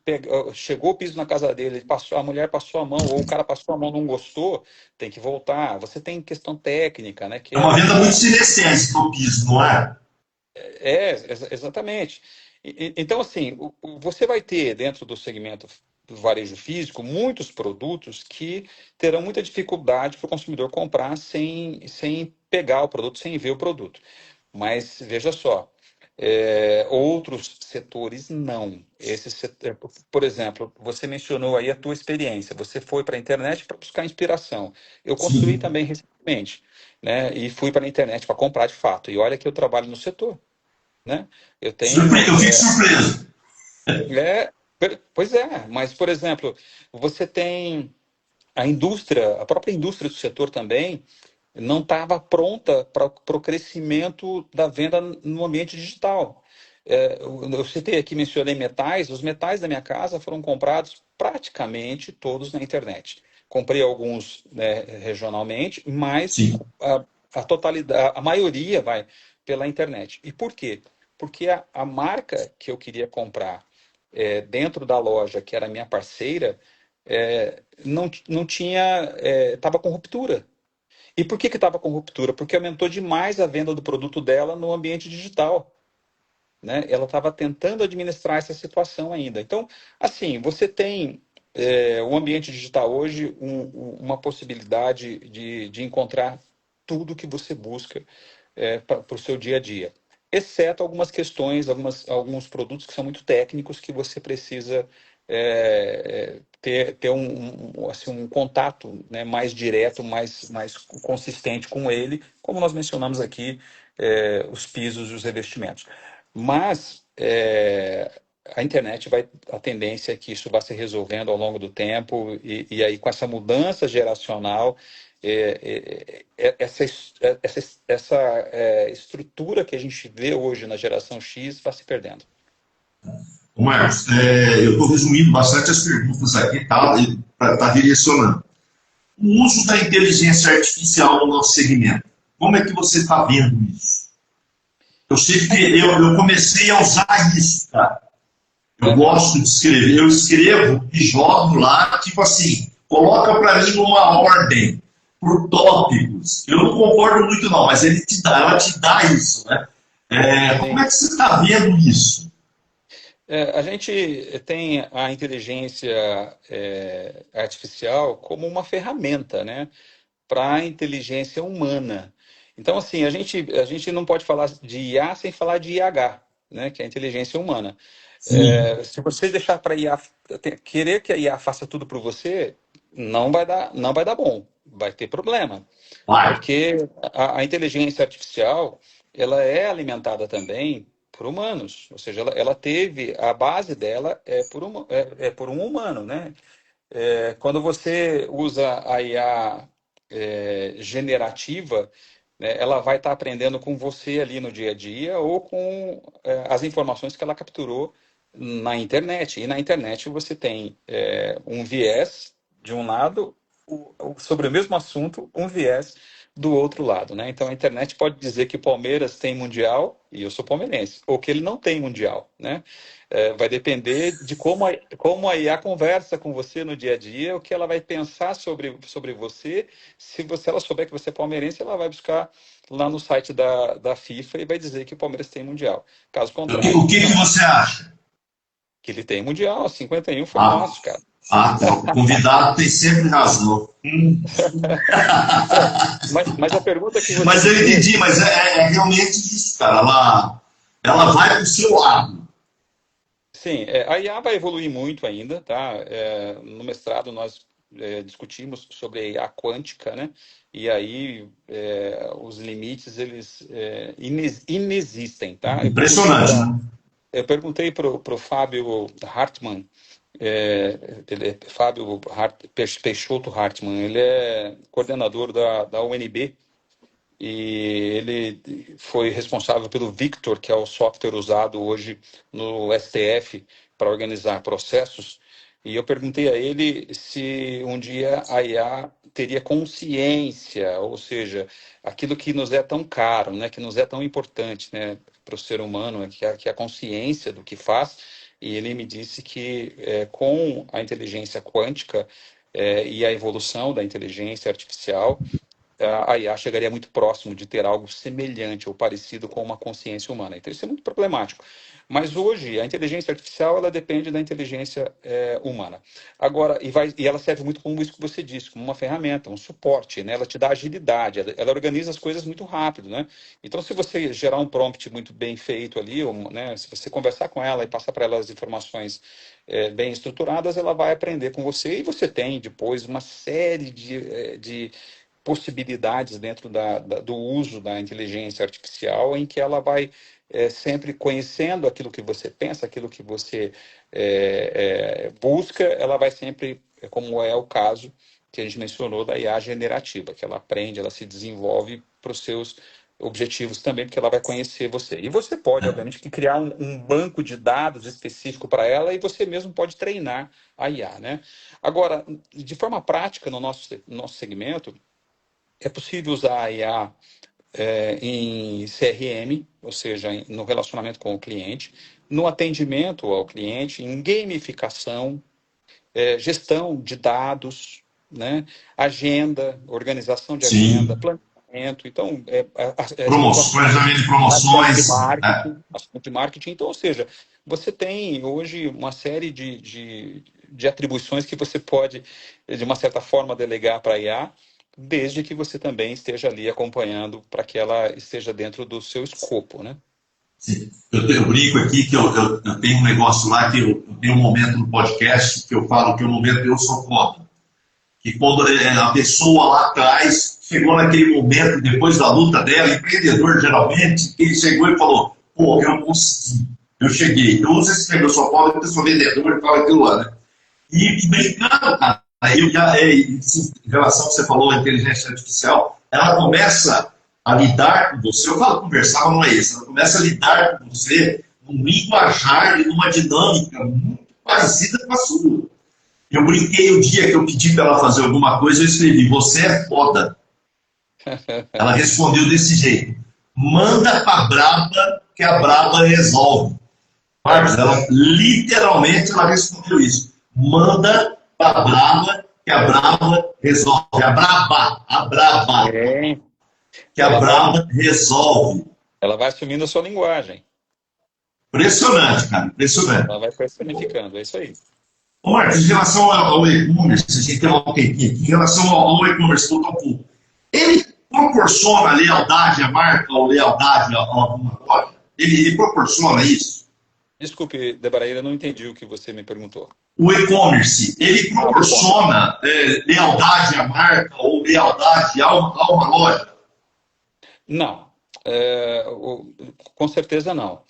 chegou o piso na casa dele, a mulher passou a mão, ou o cara passou a mão e não gostou, tem que voltar. Você tem questão técnica, né? Que É é uma venda muito sinestésica o piso, não é? exatamente. Então, assim, você vai ter dentro do segmento do varejo físico muitos produtos que terão muita dificuldade para o consumidor comprar sem pegar o produto, sem ver o produto. Mas veja só, outros setores não. Por exemplo, você mencionou aí a tua experiência. Você foi para a internet para buscar inspiração. Eu construí Sim. também recentemente, né? E fui para a internet para comprar de fato. E olha que eu trabalho no setor, né? Eu tenho. Eu fico surpreso. Pois é, mas, por exemplo, você tem a própria indústria do setor também não estava pronta para o crescimento da venda no ambiente digital. Eu citei aqui, mencionei metais, os metais da minha casa foram comprados praticamente todos na internet. Comprei alguns, né, regionalmente, mas Sim, a totalidade, a maioria vai pela internet. E por quê? Porque a marca que eu queria comprar dentro da loja, que era minha parceira, não tinha, estava com ruptura. E por que estava com ruptura? Porque aumentou demais a venda do produto dela no ambiente digital, né? Ela estava tentando administrar essa situação ainda. Então, assim, você tem o ambiente digital hoje uma possibilidade de encontrar tudo que você busca para o seu dia a dia, exceto algumas questões, alguns produtos que são muito técnicos que você precisa ter assim, um contato, né, mais direto, mais consistente com ele, como nós mencionamos aqui, os pisos e os revestimentos. Mas a internet a tendência é que isso vá se resolvendo ao longo do tempo, e aí com essa mudança geracional, essa estrutura que a gente vê hoje na geração X vai se perdendo. Ô Marcos, eu estou resumindo bastante as perguntas aqui, tá? Para estar direcionando. O uso da inteligência artificial no nosso segmento. Como é que você está vendo isso? Eu sei que eu comecei a usar isso, tá? Eu gosto de escrever, eu escrevo e jogo lá, tipo assim, coloca para mim uma ordem por tópicos. Eu não concordo muito não, mas ela te dá isso, né? Como Sim. é que você está vendo isso? A gente tem a inteligência artificial como uma ferramenta, né, para a inteligência humana. Então, assim, a gente não pode falar de IA sem falar de IH, né, que é a inteligência humana. Sim, Se você deixar para a IA, querer que a IA faça tudo por você, não vai dar bom, vai ter problema. vai. Porque a inteligência artificial, ela é alimentada também por humanos, ou seja, ela teve, a base dela é por um humano, né? Quando você usa a IA generativa, né, ela vai estar aprendendo com você ali no dia a dia ou com as informações que ela capturou na internet. E na internet você tem um viés de um lado, sobre o mesmo assunto, um viés do outro lado, né? Então a internet pode dizer que o Palmeiras tem mundial e eu sou palmeirense, ou que ele não tem mundial, né? Vai depender de como a IA conversa com você no dia a dia, o que ela vai pensar sobre você. Se ela souber que você é palmeirense, ela vai buscar lá no site da FIFA e vai dizer que o Palmeiras tem mundial. Caso O contrário, que, que não. você acha? Que ele tem mundial, 51 foi Ah, nosso, cara. tá. O convidado tem sempre razão. Mas a pergunta que você Mas me eu fez. entendi, mas é realmente isso, cara. Ela vai para o seu lado. Sim, a IA vai evoluir muito ainda, tá? No mestrado nós discutimos sobre a IA quântica, né? E aí os limites eles inexistem, tá? Eu perguntei Impressionante, para né? eu perguntei para o Fábio Hartmann, Fábio Peixoto Hartmann, ele é coordenador da UNB, e ele foi responsável pelo Victor, que é o software usado hoje no STF para organizar processos. E eu perguntei a ele se um dia a IA teria consciência, ou seja, aquilo que nos é tão caro, né, que nos é tão importante, né, para o ser humano, que é a consciência do que faz. E ele me disse que com a inteligência quântica e a evolução da inteligência artificial, a IA chegaria muito próximo de ter algo semelhante ou parecido com uma consciência humana. Então, isso é muito problemático. Mas hoje, a inteligência artificial ela depende da inteligência humana. Agora, e ela serve muito como isso que você disse, como uma ferramenta, um suporte, né? Ela te dá agilidade, ela organiza as coisas muito rápido, né? Então, se você gerar um prompt muito bem feito ali, ou, né, se você conversar com ela e passar para ela as informações bem estruturadas, ela vai aprender com você e você tem depois uma série de possibilidades dentro do uso da inteligência artificial, em que ela vai sempre conhecendo aquilo que você pensa, aquilo que você busca, ela vai sempre, como é o caso que a gente mencionou da IA generativa, que ela aprende, ela se desenvolve para os seus objetivos também, porque ela vai conhecer você. E você pode, obviamente, criar um banco de dados específico para ela e você mesmo pode treinar a IA, né? Agora, de forma prática, no nosso segmento, é possível usar a IA em CRM, ou seja, no relacionamento com o cliente, no atendimento ao cliente, em gamificação, gestão de dados, né? Agenda, organização de agenda, Sim. planejamento. Então, a gente gosta de Planejamento de de promoções. marketing, assunto de marketing. Então, ou seja, você tem hoje uma série de atribuições que você pode, de uma certa forma, delegar para a IA, desde que você também esteja ali acompanhando para que ela esteja dentro do seu escopo, né? Sim. Eu brinco aqui que eu tenho um negócio lá que eu tenho um momento no podcast que eu falo que o momento eu sou foda. Que quando a pessoa lá atrás chegou naquele momento, depois da luta dela, empreendedor geralmente, que ele chegou e falou: pô, eu consegui, eu cheguei. Eu uso esse termo, eu sou foda porque eu sou vendedor e tal, aquilo lá, né? E brincando, cara, em relação ao que você falou, a inteligência artificial, ela começa a lidar com você. Eu falo conversar, mas não é isso. Ela começa a lidar com você num linguajar e numa dinâmica muito parecida com a sua. Eu brinquei o dia que eu pedi para ela fazer alguma coisa, eu escrevi: você é foda. Ela respondeu desse jeito: manda pra Braba, que a Braba resolve. Marcos, ela literalmente ela respondeu isso. Manda pra Braba, que a Braba resolve. A Braba, É, que a Braba resolve. ela vai assumindo a sua linguagem. Impressionante, cara, impressionante. Ela vai personificando, é isso aí. Ô, Marcos, em relação ao e-commerce, a gente tem um tempinho aqui, em relação ao e-commerce total, ele proporciona lealdade à marca ou lealdade a alguma loja? Ele proporciona isso? Desculpe, Debaraíra, eu não entendi o que você me perguntou. O e-commerce, ele Ah, o e-commerce. proporciona lealdade à marca ou lealdade a uma loja? Não, com certeza não.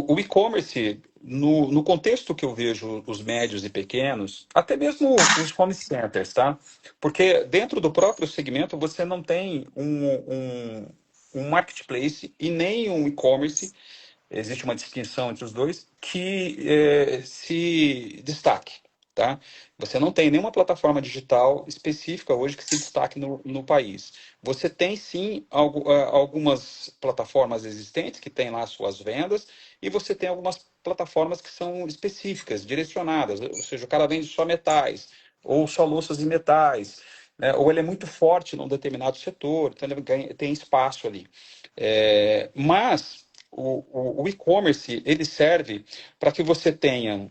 O e-commerce, no contexto que eu vejo os médios e pequenos, até mesmo os home centers, tá? Porque dentro do próprio segmento você não tem um marketplace e nem um e-commerce, existe uma distinção entre os dois, que se destaque, tá? Você não tem nenhuma plataforma digital específica hoje que se destaque no país. Você tem sim algumas plataformas existentes que têm lá suas vendas e você tem algumas plataformas que são específicas, direcionadas, ou seja, o cara vende só metais ou só louças e metais, né? Ou ele é muito forte num determinado setor, então ele tem espaço ali. Mas o e-commerce ele serve para que você tenha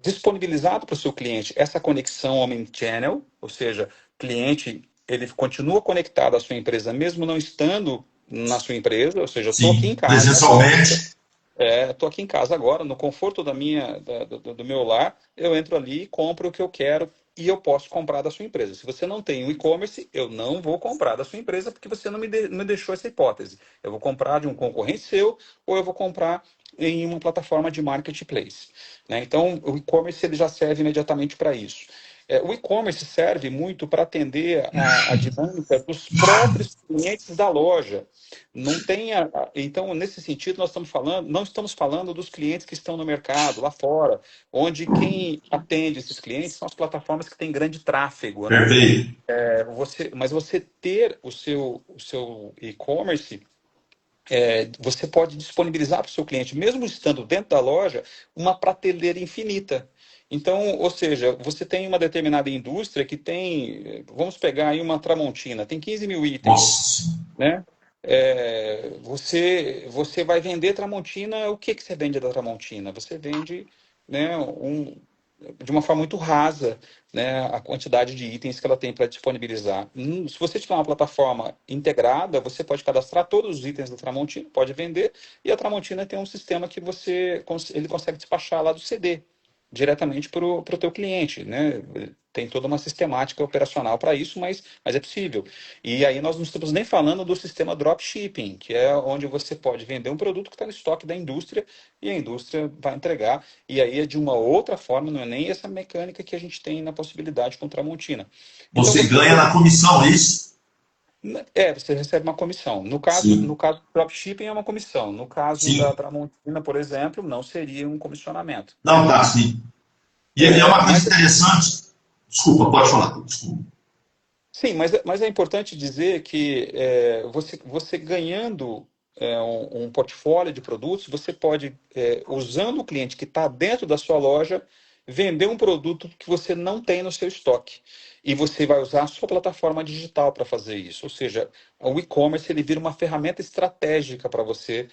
disponibilizado para o seu cliente essa conexão omnichannel, ou seja, cliente ele continua conectado à sua empresa mesmo não estando na sua empresa, ou seja, eu estou aqui em Sim, casa agora, presencialmente. estou aqui em casa agora, no conforto do meu lar, eu entro ali, compro o que eu quero e eu posso comprar da sua empresa. Se você não tem um e-commerce, eu não vou comprar da sua empresa porque você não me deixou essa hipótese. Eu vou comprar de um concorrente seu ou eu vou comprar em uma plataforma de marketplace, né? Então, o e-commerce ele já serve imediatamente para isso. O e-commerce serve muito para atender a dinâmica dos próprios clientes da loja. Não tenha, então, nesse sentido, nós estamos falando, não estamos falando dos clientes que estão no mercado, lá fora, onde quem atende esses clientes são as plataformas que têm grande tráfego, né? Perfeito. Mas você ter o seu e-commerce, você pode disponibilizar para o seu cliente, mesmo estando dentro da loja, uma prateleira infinita. Então, ou seja, você tem uma determinada indústria que tem, vamos pegar aí uma Tramontina, tem 15 mil itens, Nossa. né? Você vai vender Tramontina, o que que você vende da Tramontina? Você vende, né, de uma forma muito rasa, né, a quantidade de itens que ela tem para disponibilizar. Se você tiver uma plataforma integrada, você pode cadastrar todos os itens da Tramontina, pode vender, e a Tramontina tem um sistema que ele consegue despachar lá do CD diretamente para o teu cliente, né? Tem toda uma sistemática operacional para isso, mas é possível. E aí nós não estamos nem falando do sistema dropshipping, que é onde você pode vender um produto que está no estoque da indústria e a indústria vai entregar. E aí é de uma outra forma, não é nem essa mecânica que a gente tem na possibilidade com Tramontina. Então Você você ganha ter. na comissão, é isso? Você recebe uma comissão. No Sim. caso do dropshipping é uma comissão. No caso da Sim. Tramontina, por exemplo, não seria um comissionamento, Não, né? tá, sim. E é uma coisa Mas interessante. Desculpa, pode falar. Desculpa. sim, mas é importante dizer que você ganhando um portfólio de produtos, você pode, usando o cliente que está dentro da sua loja, vender um produto que você não tem no seu estoque. E você vai usar a sua plataforma digital para fazer isso. Ou seja, o e-commerce ele vira uma ferramenta estratégica para você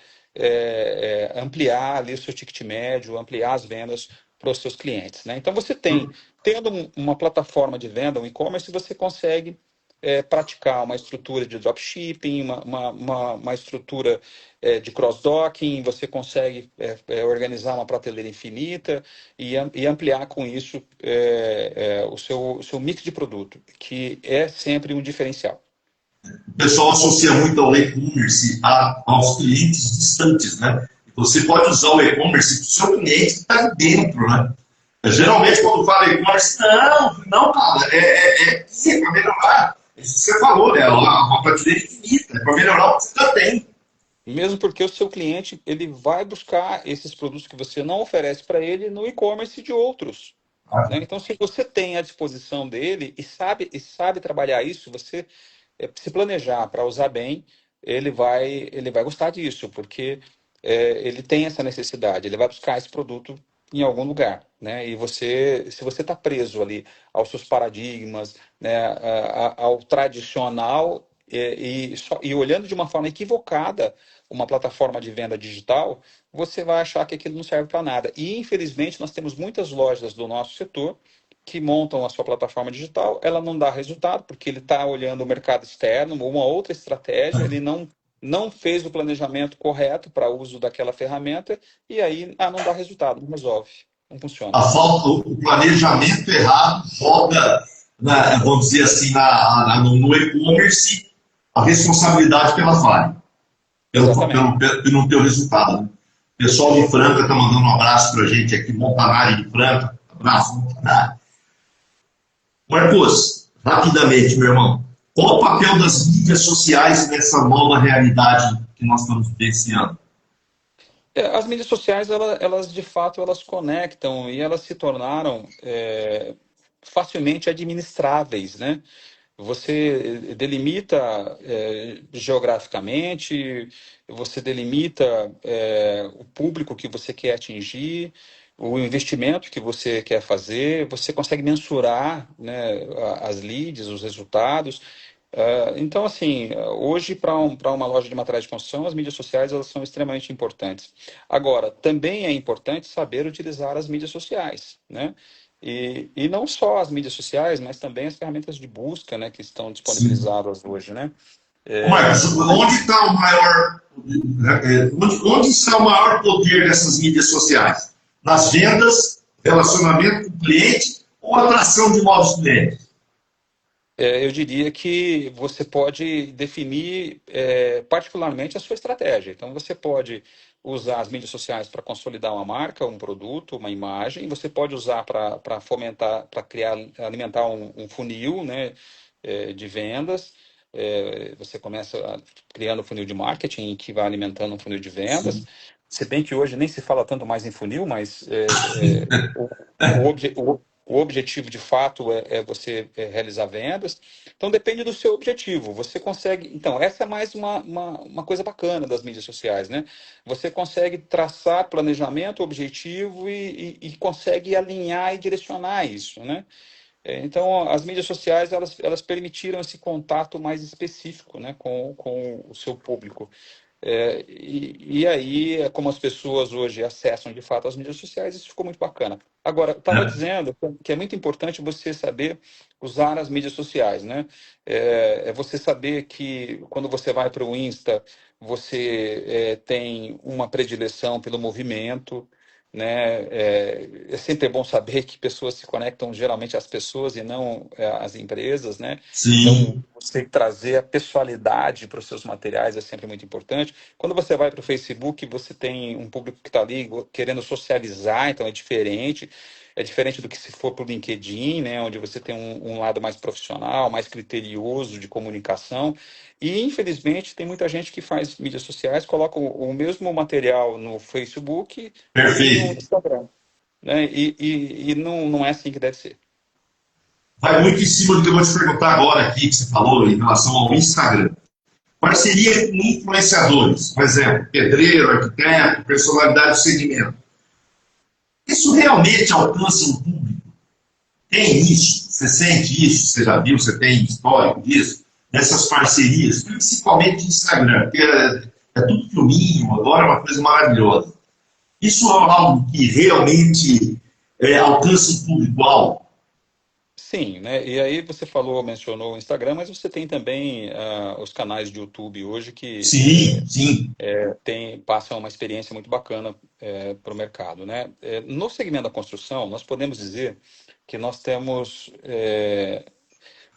ampliar ali o seu ticket médio, ampliar as vendas para os seus clientes, né? Então você tendo uma plataforma de venda, um e-commerce, você consegue praticar uma estrutura de dropshipping, uma estrutura de cross-docking, você consegue organizar uma prateleira infinita e ampliar com isso o seu mix de produto, que é sempre um diferencial. O pessoal associa muito ao e-commerce aos clientes distantes, né? Você pode usar o e-commerce para o seu cliente que está dentro, né? Geralmente, quando fala e-commerce, não, cara, é para melhorar. Isso que você falou, né? Uma prateleira infinita, é para melhorar o que você já tem. Mesmo porque o seu cliente ele vai buscar esses produtos que você não oferece para ele no e-commerce de outros. Né? Então, se você tem à disposição dele e sabe trabalhar isso, você se planejar para usar bem, ele vai gostar disso, porque ele tem essa necessidade, ele vai buscar esse produto em algum lugar, né? E se você está preso ali aos seus paradigmas, né, ao tradicional e olhando de uma forma equivocada uma plataforma de venda digital, você vai achar que aquilo não serve para nada. E infelizmente nós temos muitas lojas do nosso setor que montam a sua plataforma digital, ela não dá resultado, porque ele está olhando o mercado externo, uma outra estratégia, ele não fez o planejamento correto para uso daquela ferramenta, e aí não dá resultado, não resolve, não funciona. A falta, o planejamento errado joga, vamos dizer assim, no e-commerce a responsabilidade pela falha, Exatamente. pelo não ter o resultado. Né? O pessoal de Franca está mandando um abraço para a gente aqui, Montanari de Franca. Abraço, Montanari. Marcos, rapidamente, meu irmão, qual o papel das mídias sociais nessa nova realidade que nós estamos vivenciando? As mídias sociais, elas de fato, elas conectam e elas se tornaram facilmente administráveis, né? Você delimita geograficamente, você delimita o público que você quer atingir, o investimento que você quer fazer, você consegue mensurar, né, as leads, os resultados. Então, assim, hoje, para uma loja de materiais de construção, as mídias sociais elas são extremamente importantes. Agora, também é importante saber utilizar as mídias sociais, né? E não só as mídias sociais, mas também as ferramentas de busca, né, que estão Sim. disponibilizadas hoje, né? Marcos, onde está o maior, onde está o maior poder dessas mídias sociais? Nas vendas, relacionamento com o cliente ou atração de novos clientes? Eu diria que você pode definir particularmente a sua estratégia. Então, você pode usar as mídias sociais para consolidar uma marca, um produto, uma imagem. Você pode usar para fomentar, para criar, alimentar um funil, né, de vendas. Você começa criando um funil de marketing que vai alimentando um funil de vendas. Sim. Se bem que hoje nem se fala tanto mais em funil, mas o objetivo de fato é você realizar vendas. Então depende do seu objetivo. Você consegue. Então, essa é mais uma coisa bacana das mídias sociais, né? Você consegue traçar planejamento, objetivo e consegue alinhar e direcionar isso, né? Então, as mídias sociais elas permitiram esse contato mais específico, né, com o seu público. E aí, como as pessoas hoje acessam de fato as mídias sociais, isso ficou muito bacana. Agora, estava É, dizendo que é muito importante você saber usar as mídias sociais, né? Você saber que quando você vai para o Insta, você tem uma predileção pelo movimento, né? É sempre bom saber que pessoas se conectam geralmente às pessoas e não às empresas, né? Então, sim, você trazer a pessoalidade para os seus materiais é sempre muito importante. Quando você vai para o Facebook, você tem um público que está ali querendo socializar, então é diferente. É diferente do que se for para o LinkedIn, né, onde você tem um lado mais profissional, mais criterioso de comunicação. E, infelizmente, tem muita gente que faz mídias sociais, coloca o mesmo material no Facebook e no perfeito. Instagram. Né? E não é assim que deve ser. Vai muito em cima do que eu vou te perguntar agora aqui, que você falou em relação ao Instagram. Parceria com influenciadores, por exemplo, pedreiro, arquiteto, personalidade do segmento. Isso realmente alcança um público? Tem isso? Você sente isso? Você já viu? Você tem histórico disso? Dessas parcerias, principalmente no Instagram, porque é tudo filminho, agora é uma coisa maravilhosa. Isso é algo que realmente alcança um público-alvo? Sim, né? E aí você falou, mencionou o Instagram, mas você tem também os canais de YouTube hoje que Sim, sim. passam uma experiência muito bacana para o mercado, né? No segmento da construção, nós podemos dizer que nós temos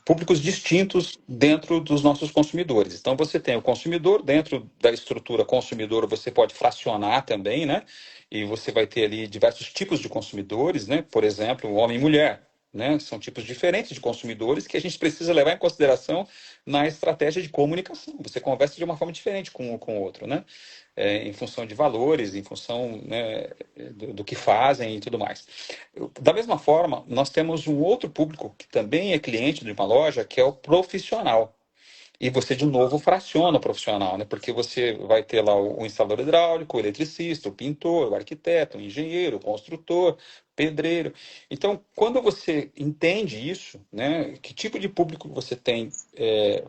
públicos distintos dentro dos nossos consumidores. Então, você tem o consumidor, dentro da estrutura consumidor, você pode fracionar também, né? E você vai ter ali diversos tipos de consumidores, né? Por exemplo, homem e mulher. Né? São tipos diferentes de consumidores que a gente precisa levar em consideração na estratégia de comunicação. Você conversa de uma forma diferente com o outro, né? Em função de valores, em função, né, do que fazem e tudo mais. Da mesma forma, nós temos um outro público que também é cliente de uma loja, que é o profissional. E você, de novo, fraciona o profissional, né? Porque você vai ter lá o instalador hidráulico, o eletricista, o pintor, o arquiteto, o engenheiro, o construtor, pedreiro. Então, quando você entende isso, né? Que tipo de público você tem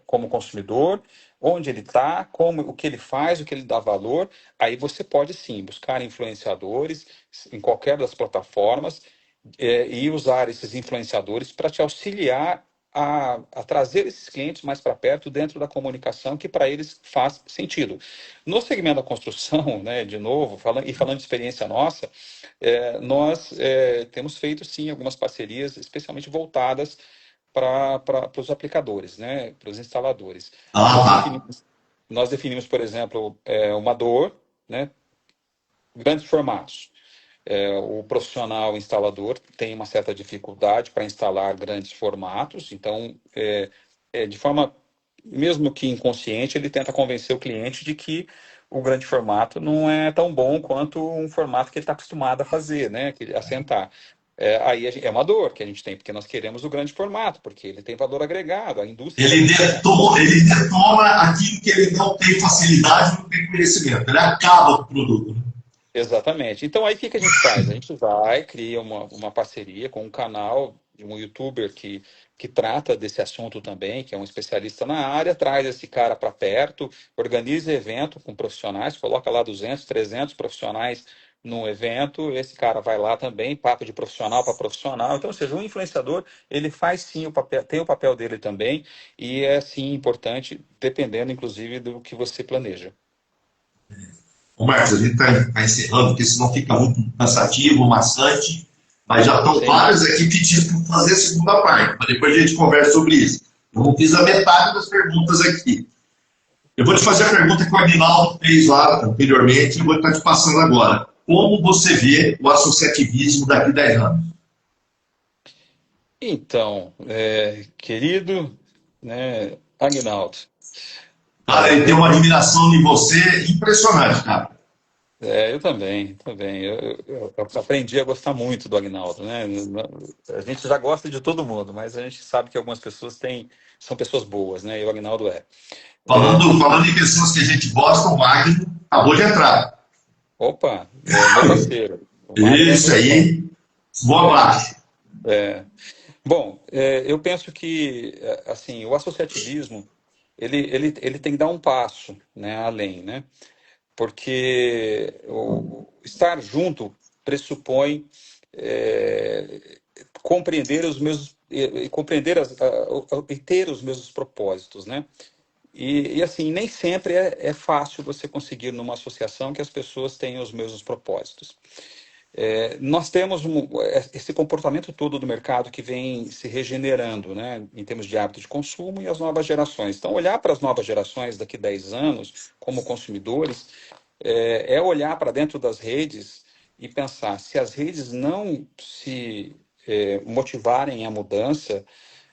como consumidor, onde ele está, como o que ele faz, o que ele dá valor, aí você pode sim buscar influenciadores em qualquer das plataformas e usar esses influenciadores para te auxiliar a trazer esses clientes mais para perto dentro da comunicação que para eles faz sentido. No segmento da construção, né, de novo, falando de experiência nossa, nós temos feito sim algumas parcerias, especialmente voltadas para os aplicadores, né, para os instaladores. Nós Ah, definimos, nós definimos, por exemplo, uma dor, né, grandes formatos. O profissional instalador tem uma certa dificuldade para instalar grandes formatos, então, de forma, mesmo que inconsciente, ele tenta convencer o cliente de que o grande formato não é tão bom quanto um formato que ele está acostumado a fazer, né, assentar. Aí é uma dor que a gente tem, porque nós queremos o grande formato, porque ele tem valor agregado, a indústria está buscando. ele detona aquilo que ele não tem facilidade, não tem conhecimento. Ele acaba com o produto. Exatamente. Então, aí o que que a gente faz? A gente vai, cria uma parceria com um canal de um youtuber que trata desse assunto também, que é um especialista na área, traz esse cara para perto, organiza evento com profissionais, coloca lá 200, 300 profissionais num evento, esse cara vai lá também, papo de profissional para profissional. Então, ou seja, o influenciador, ele faz sim o papel, tem o papel dele também, e é sim importante, dependendo inclusive do que você planeja. Ô, Marcos, a gente está encerrando, porque senão fica muito cansativo, maçante, mas já estão Sim. vários aqui pedindo para fazer a segunda parte, mas depois a gente conversa sobre isso. Eu não fiz a metade das perguntas aqui. Eu vou te fazer a pergunta que o Aguinaldo fez lá anteriormente e vou estar te passando agora. Como você vê o associativismo daqui a 10 anos? Então, querido, né, Agnaldo, Cara, ele tem eu, uma admiração em você impressionante, cara. eu também, também. Eu aprendi a gostar muito do Agnaldo, né? A gente já gosta de todo mundo, mas a gente sabe que algumas pessoas são pessoas boas, né? E o Agnaldo é. Falando em pessoas que a gente gosta, o Magno acabou de entrar. Opa, meu parceiro. O Magno é Isso meu irmão. aí, boa parte. É. Bom, eu penso que, assim, o associativismo, ele tem que dar um passo, né, além, né? Porque o estar junto pressupõe compreender os mesmos e compreender e ter os mesmos propósitos, né? Assim, nem sempre é fácil você conseguir numa associação que as pessoas tenham os mesmos propósitos. Nós temos esse comportamento todo do mercado que vem se regenerando, né, em termos de hábito de consumo e as novas gerações. Então, olhar para as novas gerações daqui a 10 anos, como consumidores, olhar para dentro das redes e pensar se as redes não se motivarem à mudança,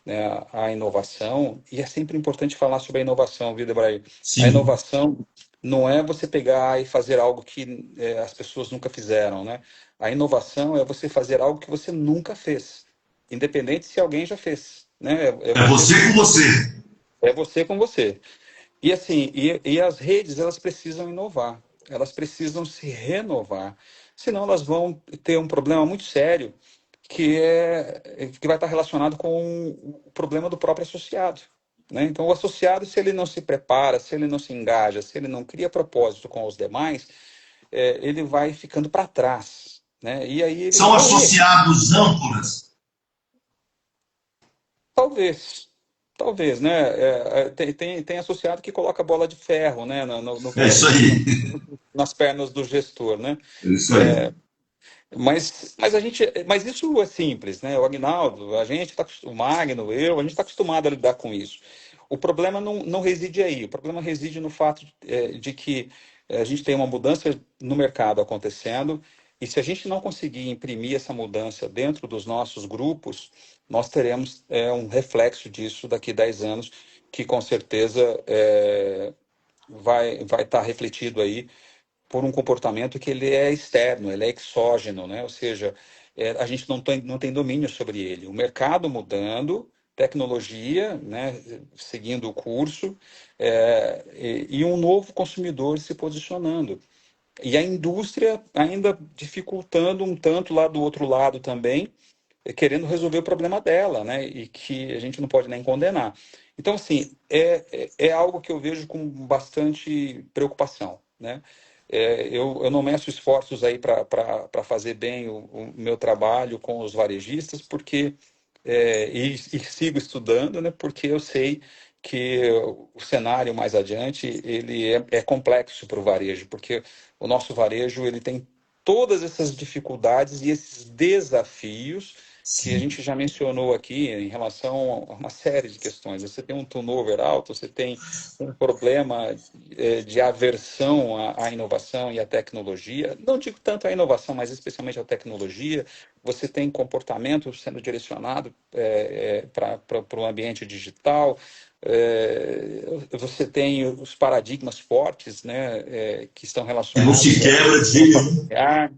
né, à inovação, e é sempre importante falar sobre a inovação, viu, Debraí? A Sim. inovação não é você pegar e fazer algo que as pessoas nunca fizeram, né? A inovação é você fazer algo que você nunca fez, independente se alguém já fez, né? É você com você. É você com você. E assim, e as redes, elas precisam inovar, elas precisam se renovar, senão elas vão ter um problema muito sério que vai estar relacionado com o problema do próprio associado, né? Então, o associado, se ele não se prepara, se ele não se engaja, se ele não cria propósito com os demais, ele vai ficando para trás, né? E aí ele vai São morrer. associados âncoras. Talvez, talvez, né? Tem associado que coloca bola de ferro, né? É isso aí. Nas pernas do gestor, né? É isso aí. Mas isso é simples, né? O Agnaldo, a gente está o Magno, a gente está acostumado a lidar com isso. O problema não reside aí. O problema reside no fato de que a gente tem uma mudança no mercado acontecendo e se a gente não conseguir imprimir essa mudança dentro dos nossos grupos, nós teremos um reflexo disso daqui a 10 anos, que com certeza vai estar refletido aí por um comportamento que ele é externo, ele é exógeno, né? Ou seja, a gente não tem domínio sobre ele. O mercado mudando, tecnologia, né, seguindo o curso, e um novo consumidor se posicionando. E a indústria ainda dificultando um tanto lá do outro lado também, querendo resolver o problema dela, né? E que a gente não pode nem condenar. Então, assim, é algo que eu vejo com bastante preocupação, né? Eu não meço esforços aí para fazer bem o meu trabalho com os varejistas, porque e sigo estudando, né? Porque eu sei que o cenário mais adiante ele é complexo para o varejo, porque o nosso varejo ele tem todas essas dificuldades e esses desafios que a Sim. gente já mencionou aqui em relação a uma série de questões. Você tem um turnover alto, você tem um problema de aversão à inovação e à tecnologia. Não digo tanto à inovação, mas especialmente à tecnologia. Você tem comportamento sendo direcionado para o ambiente digital. Você tem os paradigmas fortes, né, que estão Que não se relacionados à quebra de gestão jeito nenhum. familiar.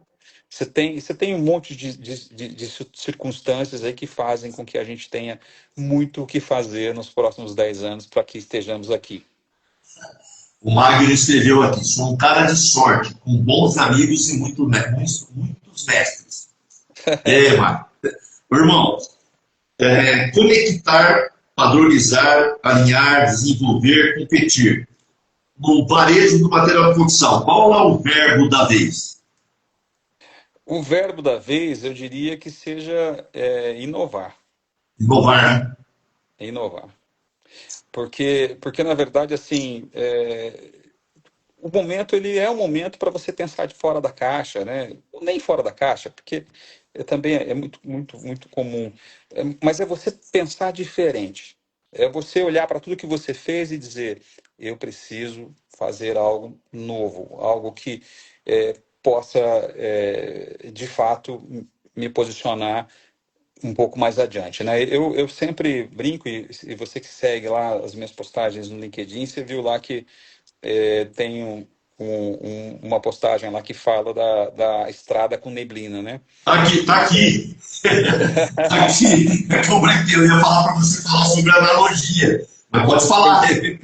Você tem um monte de circunstâncias aí que fazem com que a gente tenha muito o que fazer nos próximos 10 anos para que estejamos aqui. O Magno escreveu aqui: sou um cara de sorte, com bons amigos e muitos mestres. Magno. Irmão, conectar, padronizar, alinhar, desenvolver, competir. No varejo do material de construção, qual é o verbo da vez? O verbo da vez, eu diria que seja inovar. Inovar, né? Inovar. Porque na verdade, assim, o momento ele é um momento para você pensar de fora da caixa, né? Nem fora da caixa, porque também é muito comum. Mas é você pensar diferente. É você olhar para tudo que você fez e dizer: eu preciso fazer algo novo, algo que possa, de fato, me posicionar um pouco mais adiante, né? Eu sempre brinco, e você que segue lá as minhas postagens no LinkedIn, você viu lá que tem uma postagem lá que fala da estrada com neblina, né? Tá aqui, tá aqui. Tá aqui. É que eu ia falar para você falar sobre analogia. Mas pode falar. Pois,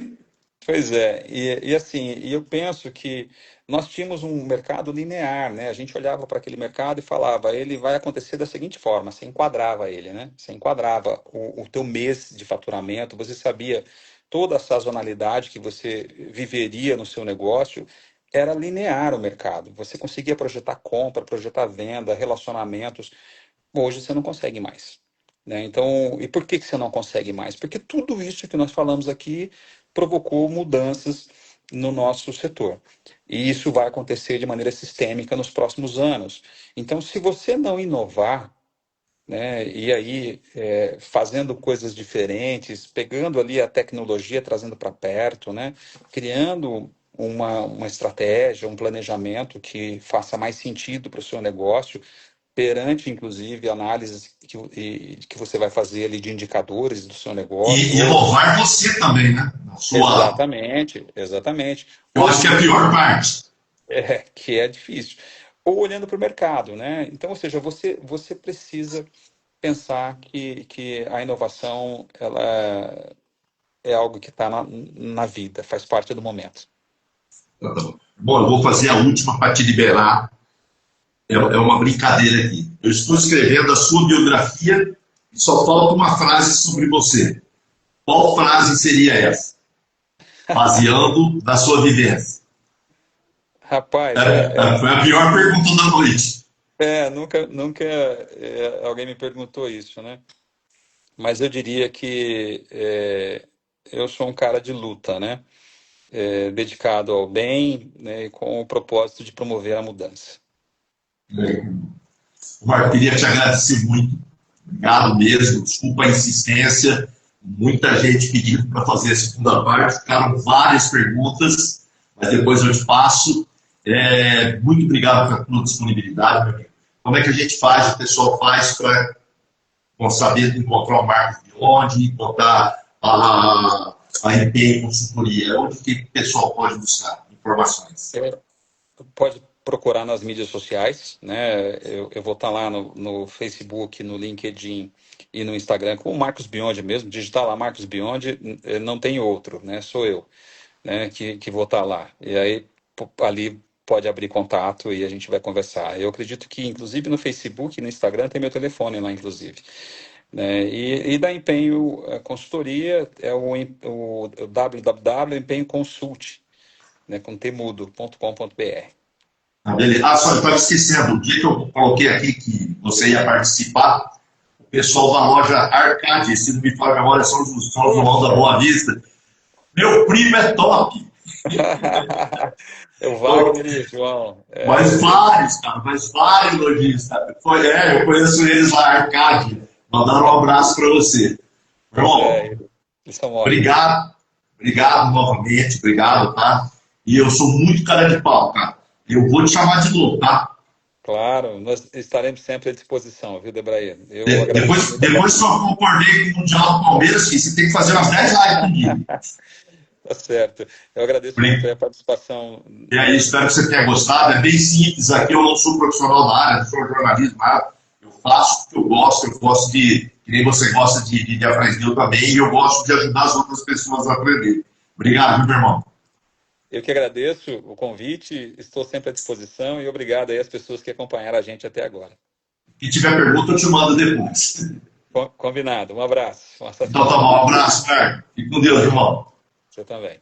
pois é, e assim, e eu penso que nós tínhamos um mercado linear, né? A gente olhava para aquele mercado e falava, ele vai acontecer da seguinte forma, você enquadrava ele, né? Você enquadrava o teu mês de faturamento, você sabia toda a sazonalidade que você viveria no seu negócio, era linear o mercado. Você conseguia projetar compra, projetar venda, relacionamentos. Hoje você não consegue mais, né? Então, e por que que você não consegue mais? Porque tudo isso que nós falamos aqui provocou mudanças no nosso setor. E isso vai acontecer de maneira sistêmica nos próximos anos. Então, se você não inovar, né, e aí fazendo coisas diferentes, pegando ali a tecnologia, trazendo para perto, né, criando uma estratégia, um planejamento que faça mais sentido para o seu negócio, perante, inclusive, análises que você vai fazer ali de indicadores do seu negócio, E ou inovar você também, né? Na sua. exatamente, exatamente, Eu ou acho que é a pior parte. que é difícil, ou olhando para o mercado, né? Então, ou seja, você precisa pensar que a inovação ela é algo que está na vida, faz parte do momento. Bom, eu vou fazer a última para te liberar. É uma brincadeira aqui. Eu estou escrevendo a sua biografia e só falta uma frase sobre você. Qual frase seria essa? Baseando na sua vivência. Rapaz, é, Foi a pior pergunta da noite. nunca alguém me perguntou isso, né? mas eu diria que eu sou um cara de luta, né? Dedicado ao bem, né? E com o propósito de promover a mudança. Marco, queria te agradecer muito. Obrigado mesmo. Desculpa a insistência. Muita gente pedindo para fazer a segunda parte. Ficaram várias perguntas, mas depois eu te passo. Muito obrigado pela tua disponibilidade, meu amigo. Como é que a gente faz, o pessoal faz para saber encontrar o Marcos de onde, encontrar a Empenho Consultoria? Onde que o pessoal pode buscar informações? Pode procurar nas mídias sociais, né? Eu vou estar lá no Facebook, no LinkedIn e no Instagram com o Marcos Biondi mesmo. Digitar lá Marcos Biondi, não tem outro, né? Sou eu, né? Que vou estar lá. E aí ali pode abrir contato e a gente vai conversar. Eu acredito que, inclusive, no Facebook e no Instagram tem meu telefone lá, inclusive. Né? E da Empenho Consultoria é o www.empenhoconsult, né? Com tmudo.com.br. Beleza. Só eu estava esquecendo, o dia que eu coloquei aqui que você ia participar, o pessoal da loja Arcade, se não me falha a memória, são os João da Boa Vista. Meu primo é top! É o Wagner e o João. Mas vários, cara, mas vários lojistas. Eu conheço eles lá, Arcade. Mandando um abraço para você. Irmão, Eles são ótimos. Obrigado novamente, obrigado, tá? E eu sou muito cara de pau, cara. Eu vou te chamar de novo, tá? Claro, nós estaremos sempre à disposição, viu, Debraia? Eu agradeço Depois, muito a depois que eu participação. concordei com o Mundial do Palmeiras, filho, você tem que fazer umas 10 lives comigo. Tá certo. Eu agradeço muito a participação. E aí, espero que você tenha gostado. É bem simples aqui, eu não sou profissional da área, não sou jornalismo, nada. Eu faço o que eu gosto que nem você gosta de aprender eu também, e eu gosto de ajudar as outras pessoas a aprender. Obrigado, meu irmão. Eu que agradeço o convite, estou sempre à disposição e obrigado aí às pessoas que acompanharam a gente até agora. Se tiver pergunta, eu te mando depois. Combinado. Um abraço. Então tá bom, um abraço, cara. Fique com Deus, irmão. Você também.